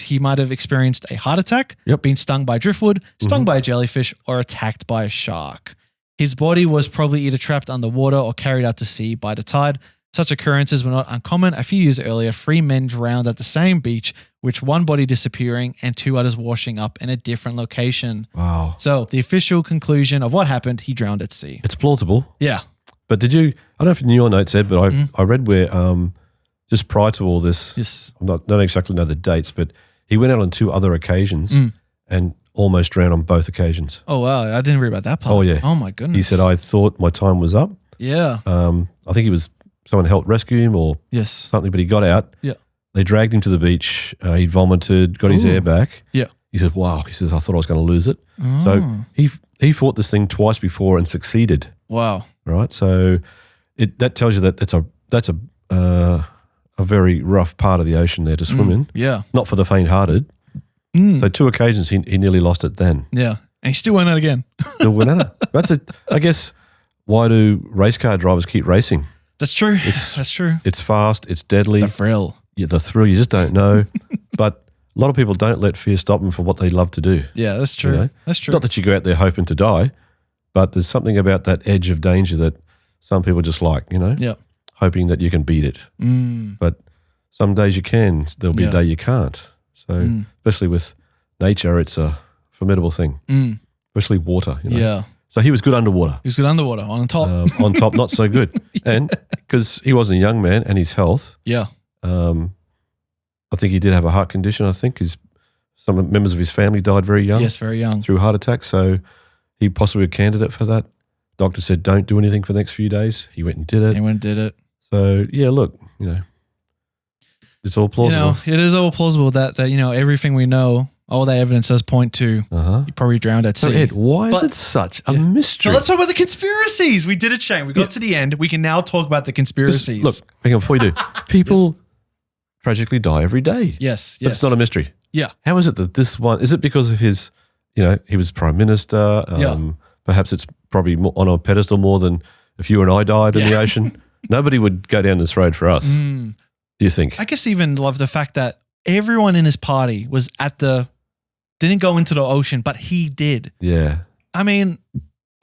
he might have experienced a heart attack, been stung by driftwood, stung by a jellyfish, or attacked by a shark. His body was probably either trapped underwater or carried out to sea by the tide. Such occurrences were not uncommon. A few years earlier, 3 men drowned at the same beach, with one body disappearing and 2 others washing up in a different location. Wow. So the official conclusion of what happened, he drowned at sea. It's plausible. Yeah. But did you, I don't know if in your notes, Ed, but I read where just prior to all this, I don't exactly know the dates, but he went out on 2 other occasions and almost drowned on both occasions. Oh, wow. I didn't read about that part. Oh, yeah. Oh, my goodness. He said, I thought my time was up. Yeah. I think someone helped rescue him or something, but he got out. Yeah. They dragged him to the beach. He vomited, got his air back. Yeah. He said, wow. He says, I thought I was going to lose it. So he fought this thing twice before and succeeded. Wow. Right. So that tells you that that's a very rough part of the ocean there to swim in. Yeah. Not for the faint-hearted. So 2 occasions he nearly lost it then. Yeah. And he still went out again. Still went out. I guess, why do race car drivers keep racing? That's true. That's true. It's fast. It's deadly. The thrill. Yeah, the thrill. You just don't know. But a lot of people don't let fear stop them for what they love to do. Yeah, that's true. You know? That's true. Not that you go out there hoping to die, but there's something about that edge of danger that some people just like, hoping that you can beat it. But some days you can. There'll be a day you can't. So especially with nature, it's a formidable thing, especially water. Yeah. So he was good underwater. He was good underwater. On top. On top, not so good. And because he wasn't a young man and his health. Yeah. I think he did have a heart condition. I think some members of his family died very young. Yes, very young. Through heart attack. So he possibly a candidate for that. Doctor said, don't do anything for the next few days. He went and did it. So, yeah, look, it's all plausible. It is all plausible that everything we know, all that evidence does point to he probably drowned at sea. So Ed, why is it such a mystery? So let's talk about the conspiracies. We did it, Shane. We got to the end. We can now talk about the conspiracies. Look, hang on, before you do. People tragically die every day. Yes. But it's not a mystery. Yeah. How is it that this one, is it because of his, he was Prime Minister? Perhaps it's probably on a pedestal more than if you and I died in the ocean. Nobody would go down this road for us. Do you think? I guess even love the fact that everyone in his party was didn't go into the ocean, but he did. Yeah. I mean,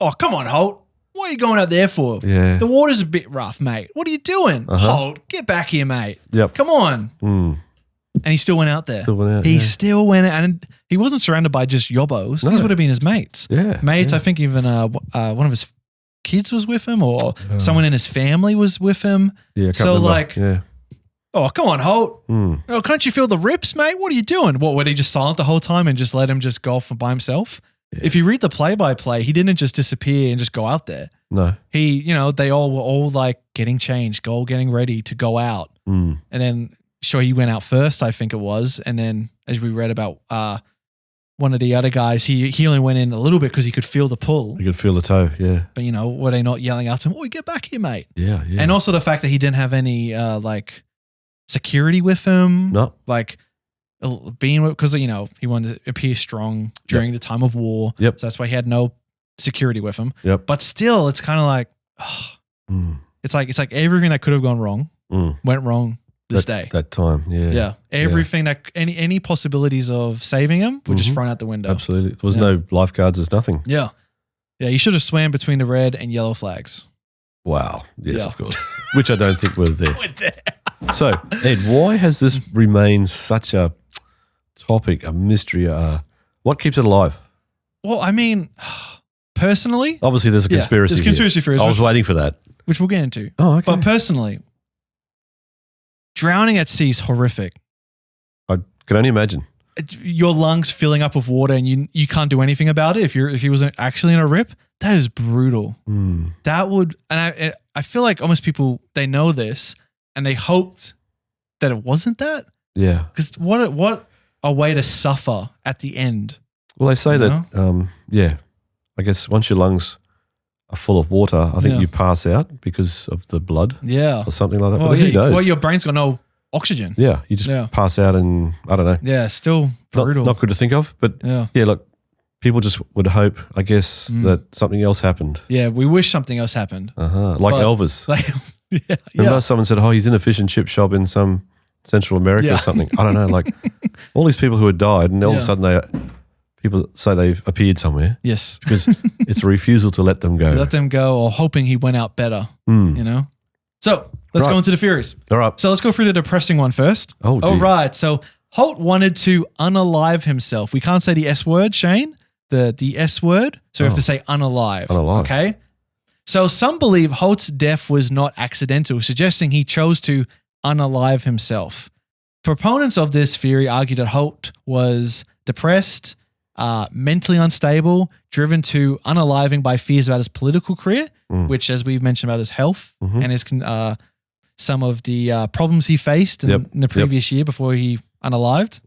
oh, come on, Holt. what are you going out there for? Yeah. The water's a bit rough, mate. What are you doing? Holt, get back here, mate. Yep. Come on. Mm. And he still went out there. Still went out, He still went out. And he wasn't surrounded by just yobbos. No. These would have been his mates. Yeah. Mates, yeah. I think even one of his kids was with him or someone in his family was with him. Yeah, I can't so remember. like, oh, come on, Holt. Oh, can't you feel the rips, mate? What are you doing? What, were he just silent the whole time and just let him just golf by himself? Yeah. If you read the play-by-play, he didn't just disappear and just go out there. No. He, they all were all like getting changed, getting ready to go out. And then, sure, he went out first, I think it was. And then as we read about one of the other guys, he only went in a little bit because he could feel the pull. You could feel the toe, yeah. But, were they not yelling out to him, oh, get back here, mate? Yeah, yeah. And also the fact that he didn't have any security with him. No. Like being with, because, he wanted to appear strong during the time of war. Yep. So that's why he had no security with him. Yep. But still, it's kind of like, it's like everything that could have gone wrong went wrong this day. That time, yeah. Yeah. Everything that, any possibilities of saving him were just thrown out the window. Absolutely. There was no lifeguards, there's nothing. Yeah. Yeah, you should have swam between the red and yellow flags. Wow. Yes, Yeah. of course. Which I don't think were there. We're there. So, Ed, why has this remained such a topic, a mystery? What keeps it alive? Well, I mean, personally, Obviously, there's a conspiracy. There's conspiracy theories. I was waiting for that. Which we'll get into. Oh, okay. But personally, drowning at sea is horrific. I can only imagine. Your lungs filling up with water and you can't do anything about it. If he wasn't actually in a rip, that is brutal. That would, and I feel like almost people, they know this and they hoped that it wasn't that. Yeah. Because what a way to suffer at the end. Well, they say that, I guess once your lungs are full of water, I think you pass out because of the blood. Yeah. Or something like that. Well, but who knows? Well, your brain's got no oxygen. Yeah. You just pass out and I don't know. Yeah, still brutal. Not good to think of, but look, people just would hope, I guess, that something else happened. Yeah, we wish something else happened. Like Elvis. Remember someone said, he's in a fish and chip shop in some Central America or something. I don't know, like all these people who had died and all of a sudden people say they've appeared somewhere. Yes. Because it's a refusal to let them go. Let them go or hoping he went out better, So let's go into the theories. All right. So let's go through the depressing one first. Oh, dear. All right. So Holt wanted to unalive himself. We can't say the S word, Shane, the S word. So we have to say unalive. Unalive. Okay. So some believe Holt's death was not accidental, suggesting he chose to unalive himself. Proponents of this theory argue that Holt was depressed, mentally unstable, driven to unaliving by fears about his political career, which, as we've mentioned, about his health and his some of the problems he faced in the previous year before he unalived.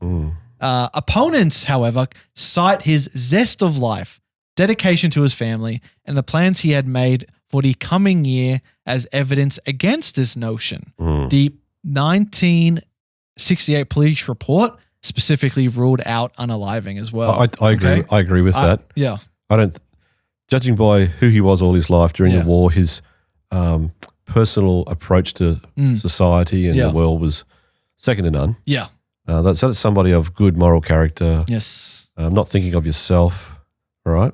Opponents, however, cite his zest of life, dedication to his family, and the plans he had made for the coming year as evidence against this notion. The 1968 police report specifically ruled out unaliving as well. I agree. I agree with that. Yeah. I don't, judging by who he was all his life during the war, his personal approach to society and the world was second to none. Yeah. That's somebody of good moral character. Yes. Not thinking of yourself. All right.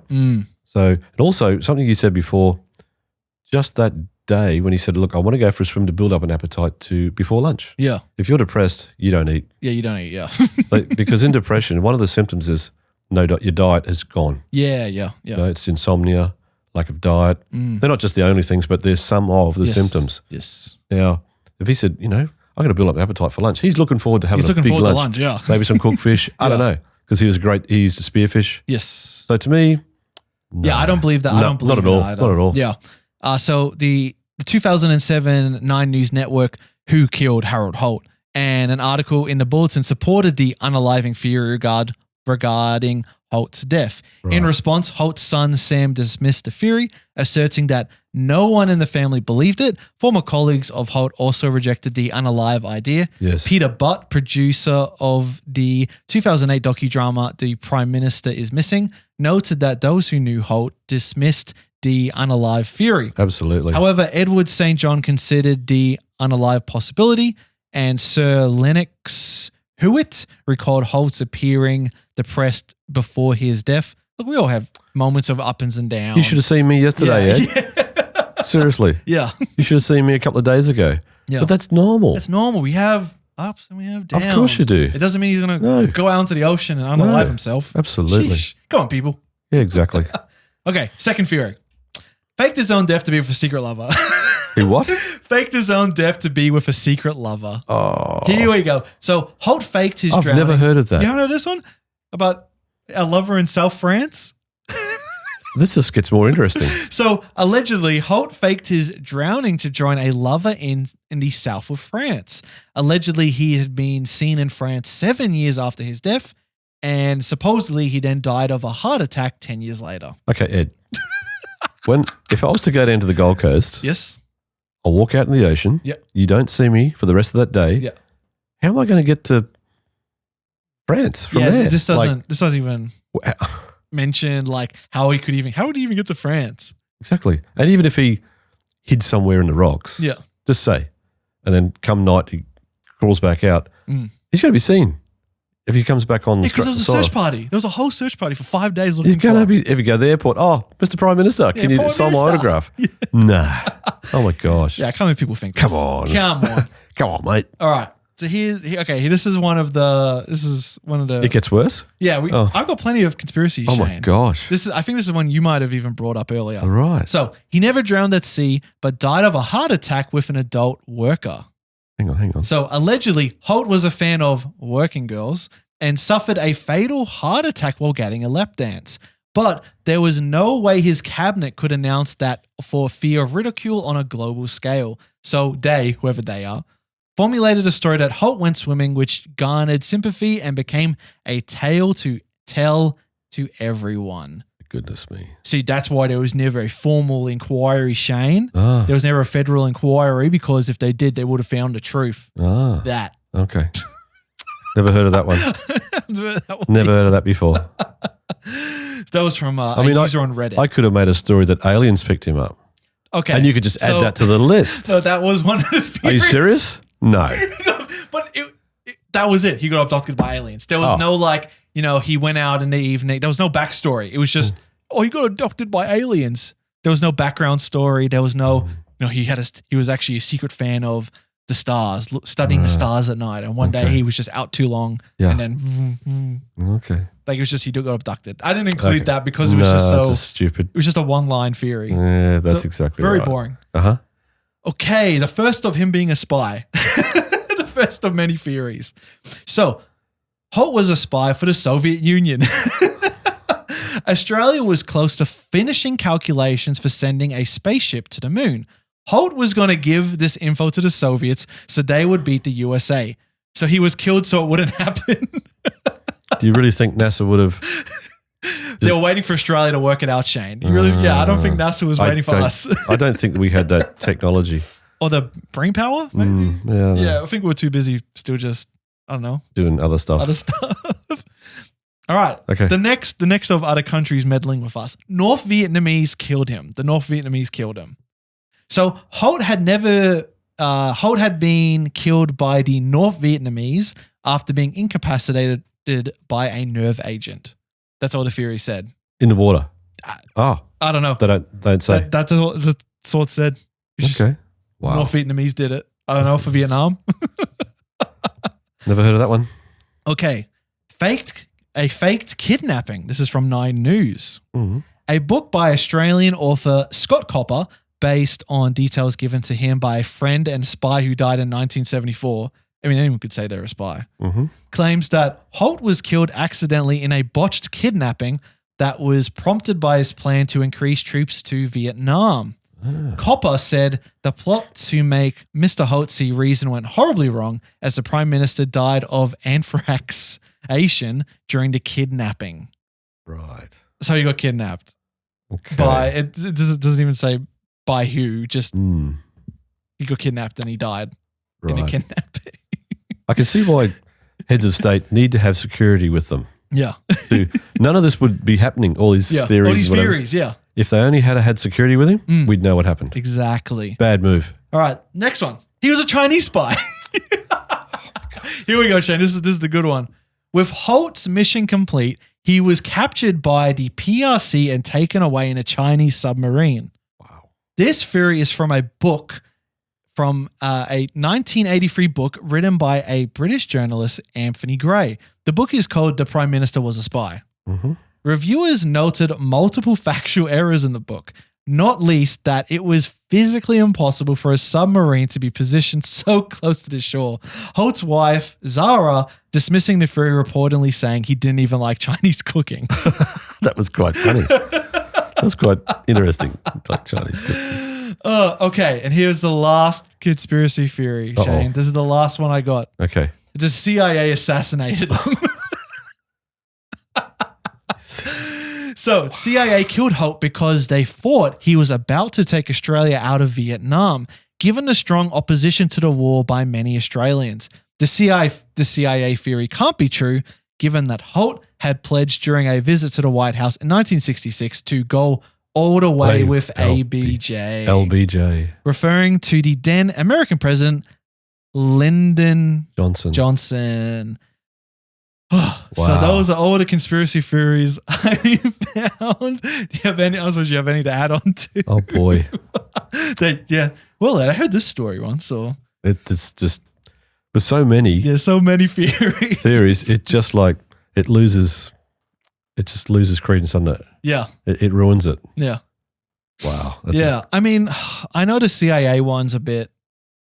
So, and also something you said before, just that day when he said, look, I want to go for a swim to build up an appetite before lunch. Yeah. If you're depressed, you don't eat. Yeah, you don't eat, yeah. Because in depression, one of the symptoms is your diet is gone. Yeah. It's insomnia, lack of diet. They're not just the only things, but there's some of the symptoms. Yes. Now, if he said, I'm going to build up an appetite for lunch, he's looking forward to having a big lunch. To lunch, yeah. Maybe some cooked fish. I don't know. Because he was great. He used to spearfish. Yes. So to me, no. Yeah, I don't believe that. I don't believe not at all. Either. Not at all. Yeah. So the 2007 9 News Network, Who Killed Harold Holt, and an article in the Bulletin supported the unaliving theory regarding Holt's death. Right. In response, Holt's son Sam dismissed the theory, asserting that no one in the family believed it. Former colleagues of Holt also rejected the unalive idea. Yes. Peter Butt, producer of the 2008 docudrama The Prime Minister is Missing, noted that those who knew Holt dismissed the unalive theory. Absolutely. However, Edward St. John considered the unalive possibility, and Sir Lennox Hewitt recalled Holt's appearing depressed before his death. Look, we all have moments of ups and downs. You should have seen me yesterday, Ed. Seriously. Yeah. You should have seen me a couple of days ago. Yeah. But that's normal. It's normal. We have ups and we have downs. Of course you do. It doesn't mean he's going to go out into the ocean and unalive himself. Absolutely. Sheesh. Come on, people. Yeah, exactly. Okay, second theory. Faked his own death to be with a secret lover. He what? Faked his own death to be with a secret lover. Oh. Here we go. So Holt faked his drowning. I've never heard of that. You haven't heard this one? About a lover in South France? This just gets more interesting. So allegedly, Holt faked his drowning to join a lover in the south of France. Allegedly, he had been seen in France 7 years after his death, and supposedly he then died of a heart attack 10 years later. Okay, Ed. If I was to go down to the Gold Coast, Yes. I'll walk out in the ocean. Yep. You don't see me for the rest of that day. Yeah. How am I going to get to France from there? This doesn't even mention like how would he even get to France? Exactly. And even if he hid somewhere in the rocks, Yeah. just say, and then come night he crawls back out, he's going to be seen if he comes back on the because there was a search party. There was a whole search party for 5 days looking He's going for to him. be, if you go to the airport, Mr. Prime Minister, can you sign my autograph? Yeah. Nah. Oh my gosh. Yeah, I can't believe people think this. Come on. Come on, mate. All right. So this is one of the It gets worse? Yeah, I've got plenty of conspiracies, Shane. Oh my gosh. I think this is one you might have even brought up earlier. All right. So he never drowned at sea, but died of a heart attack with an adult worker. Hang on. So allegedly, Holt was a fan of working girls and suffered a fatal heart attack while getting a lap dance. But there was no way his cabinet could announce that for fear of ridicule on a global scale. So whoever they are, formulated a story that Holt went swimming, which garnered sympathy and became a tale to tell to everyone. Goodness me. See, that's why there was never a formal inquiry, Shane. Ah. There was never a federal inquiry because if they did, they would have found the truth. Ah. That. Okay. Never heard of that one. Never heard of that before. That was from a user on Reddit. I could have made a story that aliens picked him up. Okay. And you could just add that to the list. So that was one of the theories. Are you serious? No. But that was it. He got abducted by aliens. There was no he went out in the evening. There was no backstory. It was just, he got abducted by aliens. There was no background story. There was no, he was actually a secret fan of the stars, studying the stars at night. And one day he was just out too long. Yeah. And then, okay. Like it was just, he got abducted. I didn't include that because it was just so stupid. It was just a one-line theory. Yeah, that's exactly very right. boring. Uh-huh. Okay, the first of him being a spy. The first of many theories. So, Holt was a spy for the Soviet Union. Australia was close to finishing calculations for sending a spaceship to the moon. Holt was going to give this info to the Soviets so they would beat the USA. So he was killed so it wouldn't happen. Do you really think NASA would have... They were waiting for Australia to work it out, Shane. I don't think NASA was waiting for us. I don't think we had that technology. Or the brain power, maybe? Yeah, I think we were too busy still just, I don't know. Doing other stuff. All right. Okay. The next of other countries meddling with us. North Vietnamese killed him. The North Vietnamese killed him. So Holt had been killed by the North Vietnamese after being incapacitated by a nerve agent. That's all the theory said. In the water. I don't know. They don't say. That's what it said. Okay. Wow. North Vietnamese did it. I don't know for Vietnam. Never heard of that one. Okay. A faked kidnapping. This is from 9 News. Mm-hmm. A book by Australian author Scott Copper, based on details given to him by a friend and spy who died in 1974. I mean, anyone could say they're a spy. Mm-hmm. Claims that Holt was killed accidentally in a botched kidnapping that was prompted by his plan to increase troops to Vietnam. Copper said the plot to make Mr. Holt see reason went horribly wrong as the Prime Minister died of anthraxation during the kidnapping. Right. So he got kidnapped. Okay. It doesn't even say by who, just he got kidnapped and he died in a kidnapping. I can see why heads of state need to have security with them. Yeah. None of this would be happening, all these theories. All these theories, yeah. If they only had security with him, we'd know what happened. Exactly. Bad move. All right, next one. He was a Chinese spy. Here we go, Shane. This is the good one. With Holt's mission complete, he was captured by the PRC and taken away in a Chinese submarine. Wow. This theory is from a book, from a 1983 book written by a British journalist, Anthony Gray. The book is called The Prime Minister Was a Spy. Mm-hmm. Reviewers noted multiple factual errors in the book, not least that it was physically impossible for a submarine to be positioned so close to the shore. Holt's wife, Zara, dismissing the theory, reportedly saying he didn't even like Chinese cooking. That was quite funny. That was quite interesting, like Chinese cooking. Okay, and here's the last conspiracy theory, Shane. This is the last one I got. Okay. The CIA assassinated him. So, CIA killed Holt because they thought he was about to take Australia out of Vietnam, given the strong opposition to the war by many Australians. The CIA theory can't be true, given that Holt had pledged during a visit to the White House in 1966 to go all the way with ABJ. LBJ. Referring to the then American president, Lyndon Johnson. Wow. So those are all the conspiracy theories I found. Do you have any? I was wondering, do you have any to add on to? Oh boy. Yeah. Well, I heard this story once. So it's just with so many. There's so many theories. It just like it just loses credence on that. Yeah. It ruins it. Yeah. Wow. Yeah. I mean, I know the CIA one's a bit.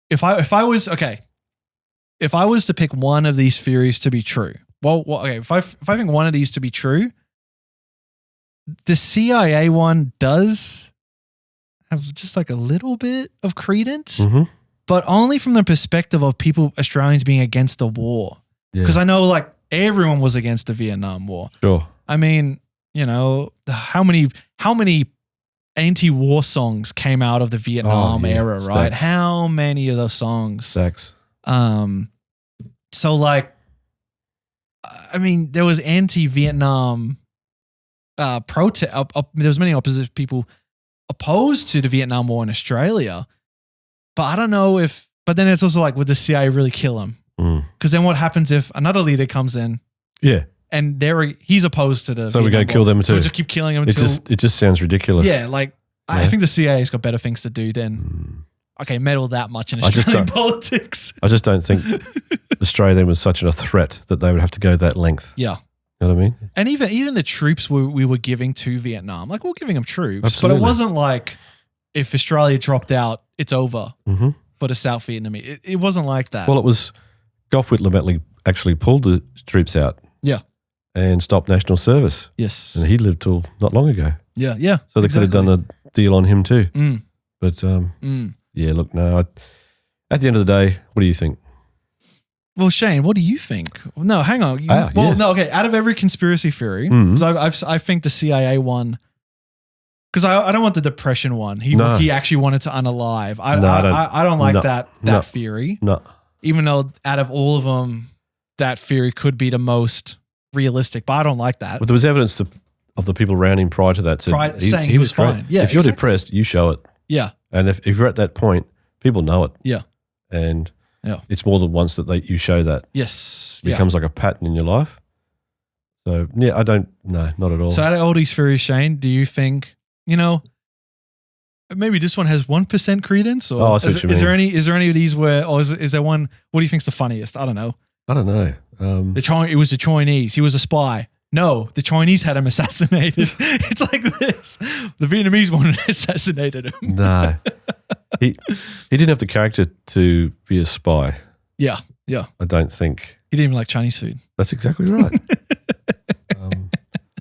If I was to pick one of these theories to be true. Well, okay, if I think one of these to be true, the CIA one does have just like a little bit of credence, but only from the perspective of Australians being against the war. Because I know like everyone was against the Vietnam War. Sure. I mean, you know, how many anti-war songs came out of the Vietnam era, right? How many of those songs? Sex. So like, I mean, there was anti-Vietnam protest. There was many opposition people opposed to the Vietnam War in Australia, but I don't know if. But then it's also like, would the CIA really kill him? Because then what happens if another leader comes in? Yeah, and he's opposed to the. So we're going to kill them too. So we just keep killing them. It just sounds ridiculous. Yeah, like I think the CIA's got better things to do than. Okay, meddle that much in Australian politics. I just don't think Australia then was such a threat that they would have to go that length. Yeah. You know what I mean? And even the troops we were giving to Vietnam, like we were giving them troops, Absolutely. But it wasn't like if Australia dropped out, it's over for the South Vietnamese. It wasn't like that. Well, it was Gough Whitlam actually pulled the troops out. Yeah. And stopped national service. Yes. And he lived till not long ago. Yeah, yeah. So they could have done a deal on him too. But yeah, look, no. At the end of the day, what do you think? Well, Shane, what do you think? No, hang on. Yes. No, okay. Out of every conspiracy theory, because I think the CIA one, because I don't want the depression one. He actually wanted to unalive. I don't like that theory. No. Even though out of all of them, that theory could be the most realistic, but I don't like that. But there was evidence of the people around him prior to that saying he was fine. Yeah, if you're depressed, you show it. Yeah. And if you're at that point, people know it. Yeah. And it's more than once that you show that. Yes. It becomes like a pattern in your life. So, yeah, not at all. So out of all these theories, Shane, do you think, maybe this one has 1% credence? Or is there any of these where, or is there one, what do you think's the funniest? I don't know. It was the Chinese. He was a spy. No, the Chinese had him assassinated. It's like this. The Vietnamese one assassinated him. No. He didn't have the character to be a spy. Yeah, yeah. I don't think. He didn't even like Chinese food. That's exactly right.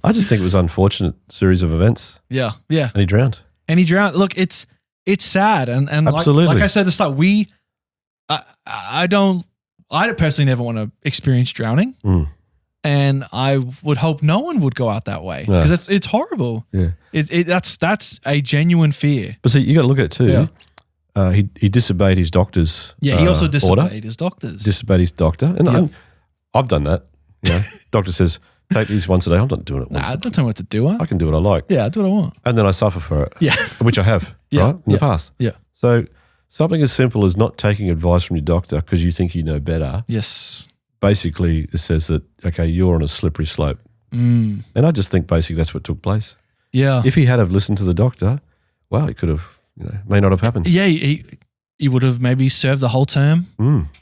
I just think it was an unfortunate series of events. Yeah, yeah. And he drowned. Look, it's sad. And absolutely. Like I said at the start, I personally never want to experience drowning. And I would hope no one would go out that way because it's horrible. Yeah, that's a genuine fear. But see, you got to look at it too. Yeah. He disobeyed his doctor's. Yeah, he also disobeyed his doctor's. Disobeyed his doctor, and I've done that. Doctor says take these once a day. I'm not doing it once. Nah, don't tell me what to do. I can do what I like. Yeah, I do what I want. And then I suffer for it. Yeah, which I have. Right in the past. Yeah. So something as simple as not taking advice from your doctor because you think you know better. Yes. Basically, it says that, okay, you're on a slippery slope. And I just think basically that's what took place. Yeah. If he had have listened to the doctor, well, he could have may not have happened. Yeah, he would have maybe served the whole term,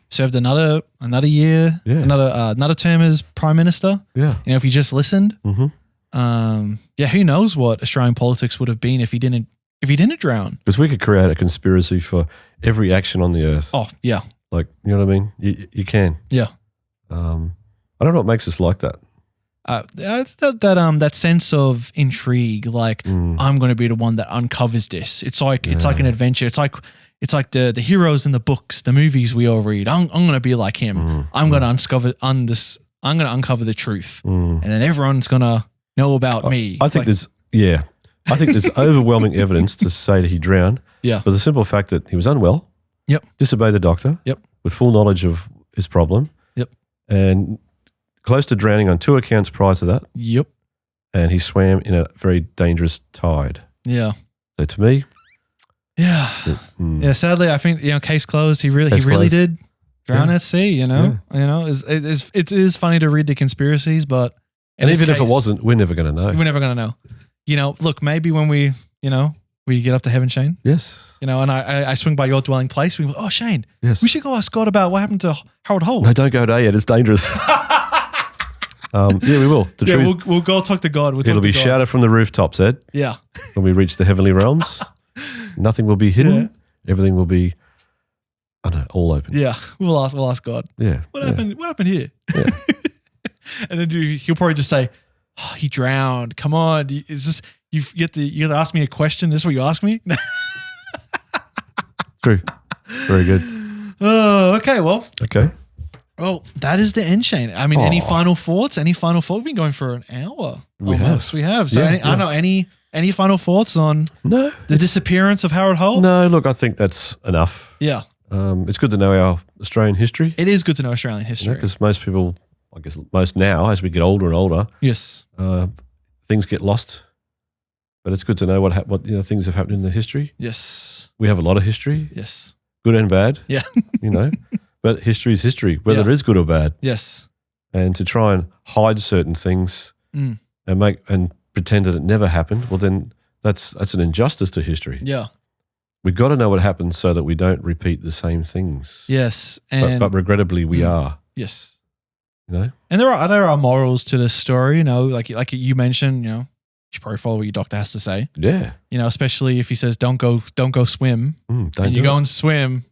served another year, another term as prime minister. Yeah, if he just listened. Who knows what Australian politics would have been if he didn't drown? Because we could create a conspiracy for every action on the earth. Oh yeah, like you know what I mean. You can. Yeah. I don't know what makes us like that. That sense of intrigue, like I'm going to be the one that uncovers this. It's like an adventure. It's like the heroes in the books, the movies we all read. I'm going to be like him. I'm going to uncover the truth, and then everyone's going to know about me. I think there's overwhelming evidence to say that he drowned. Yeah, for the simple fact that he was unwell. Yep. Disobeyed the doctor. Yep. With full knowledge of his problem. Yep. And close to drowning on 2 accounts prior to that. Yep. And he swam in a very dangerous tide. Yeah. So to me, yeah. Sadly, I think case closed. He really did drown at sea. It is funny to read the conspiracies, but even if it wasn't, we're never going to know. We're never going to know. Look, maybe when we get up to heaven, Shane. Yes. And I swing by your dwelling place. We go, oh, Shane. Yes. We should go ask God about what happened to Harold Holt. No, don't go there yet. It's dangerous. We will. We'll go talk to God. It'll be shouted from the rooftops, Ed. Yeah. When we reach the heavenly realms, nothing will be hidden. Yeah. Everything will be, all open. Yeah. We'll ask God. Yeah. What happened here? Yeah. And then he'll probably just say, oh, he drowned. Come on. Is this, you get to ask me a question? This is what you ask me? True. Very good. Oh, okay. Well. Okay. Well, that is the end, Shane. I mean, any final thoughts? We've been going for an hour. We have. So I don't know, any final thoughts on the disappearance of Harold Holt? No, look, I think that's enough. Yeah. It's good to know our Australian history. It is good to know Australian history. Because most people, I guess most now, as we get older and older, yes, things get lost. But it's good to know what things have happened in the history. Yes. We have a lot of history. Yes. Good and bad. Yeah. But history is history, whether it is good or bad. Yes. And to try and hide certain things and pretend that it never happened, well then that's an injustice to history. Yeah. We've got to know what happened so that we don't repeat the same things. Yes. But regrettably we are. Yes. And there are morals to this story, like you mentioned, you should probably follow what your doctor has to say. Yeah. Especially if he says don't go swim and you go and swim,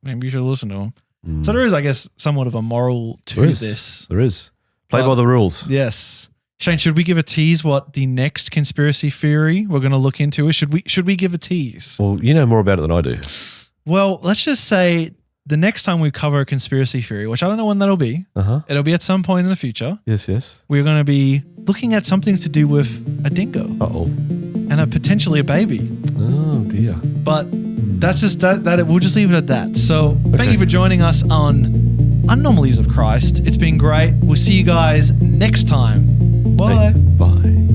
maybe you should listen to him. So there is, I guess, somewhat of a moral to this. There is. Play by the rules. Yes. Shane, should we give a tease what the next conspiracy theory we're going to look into is? Should we give a tease? Well, you know more about it than I do. Well, let's just say the next time we cover a conspiracy theory, which I don't know when that'll be, it'll be at some point in the future. Yes. We're going to be looking at something to do with a dingo. Uh-oh. And potentially a baby. Oh, dear. But that's just that we'll just leave it at that. So thank you for joining us on Anomalies of Christ. It's been great. We'll see you guys next time. Bye. Bye.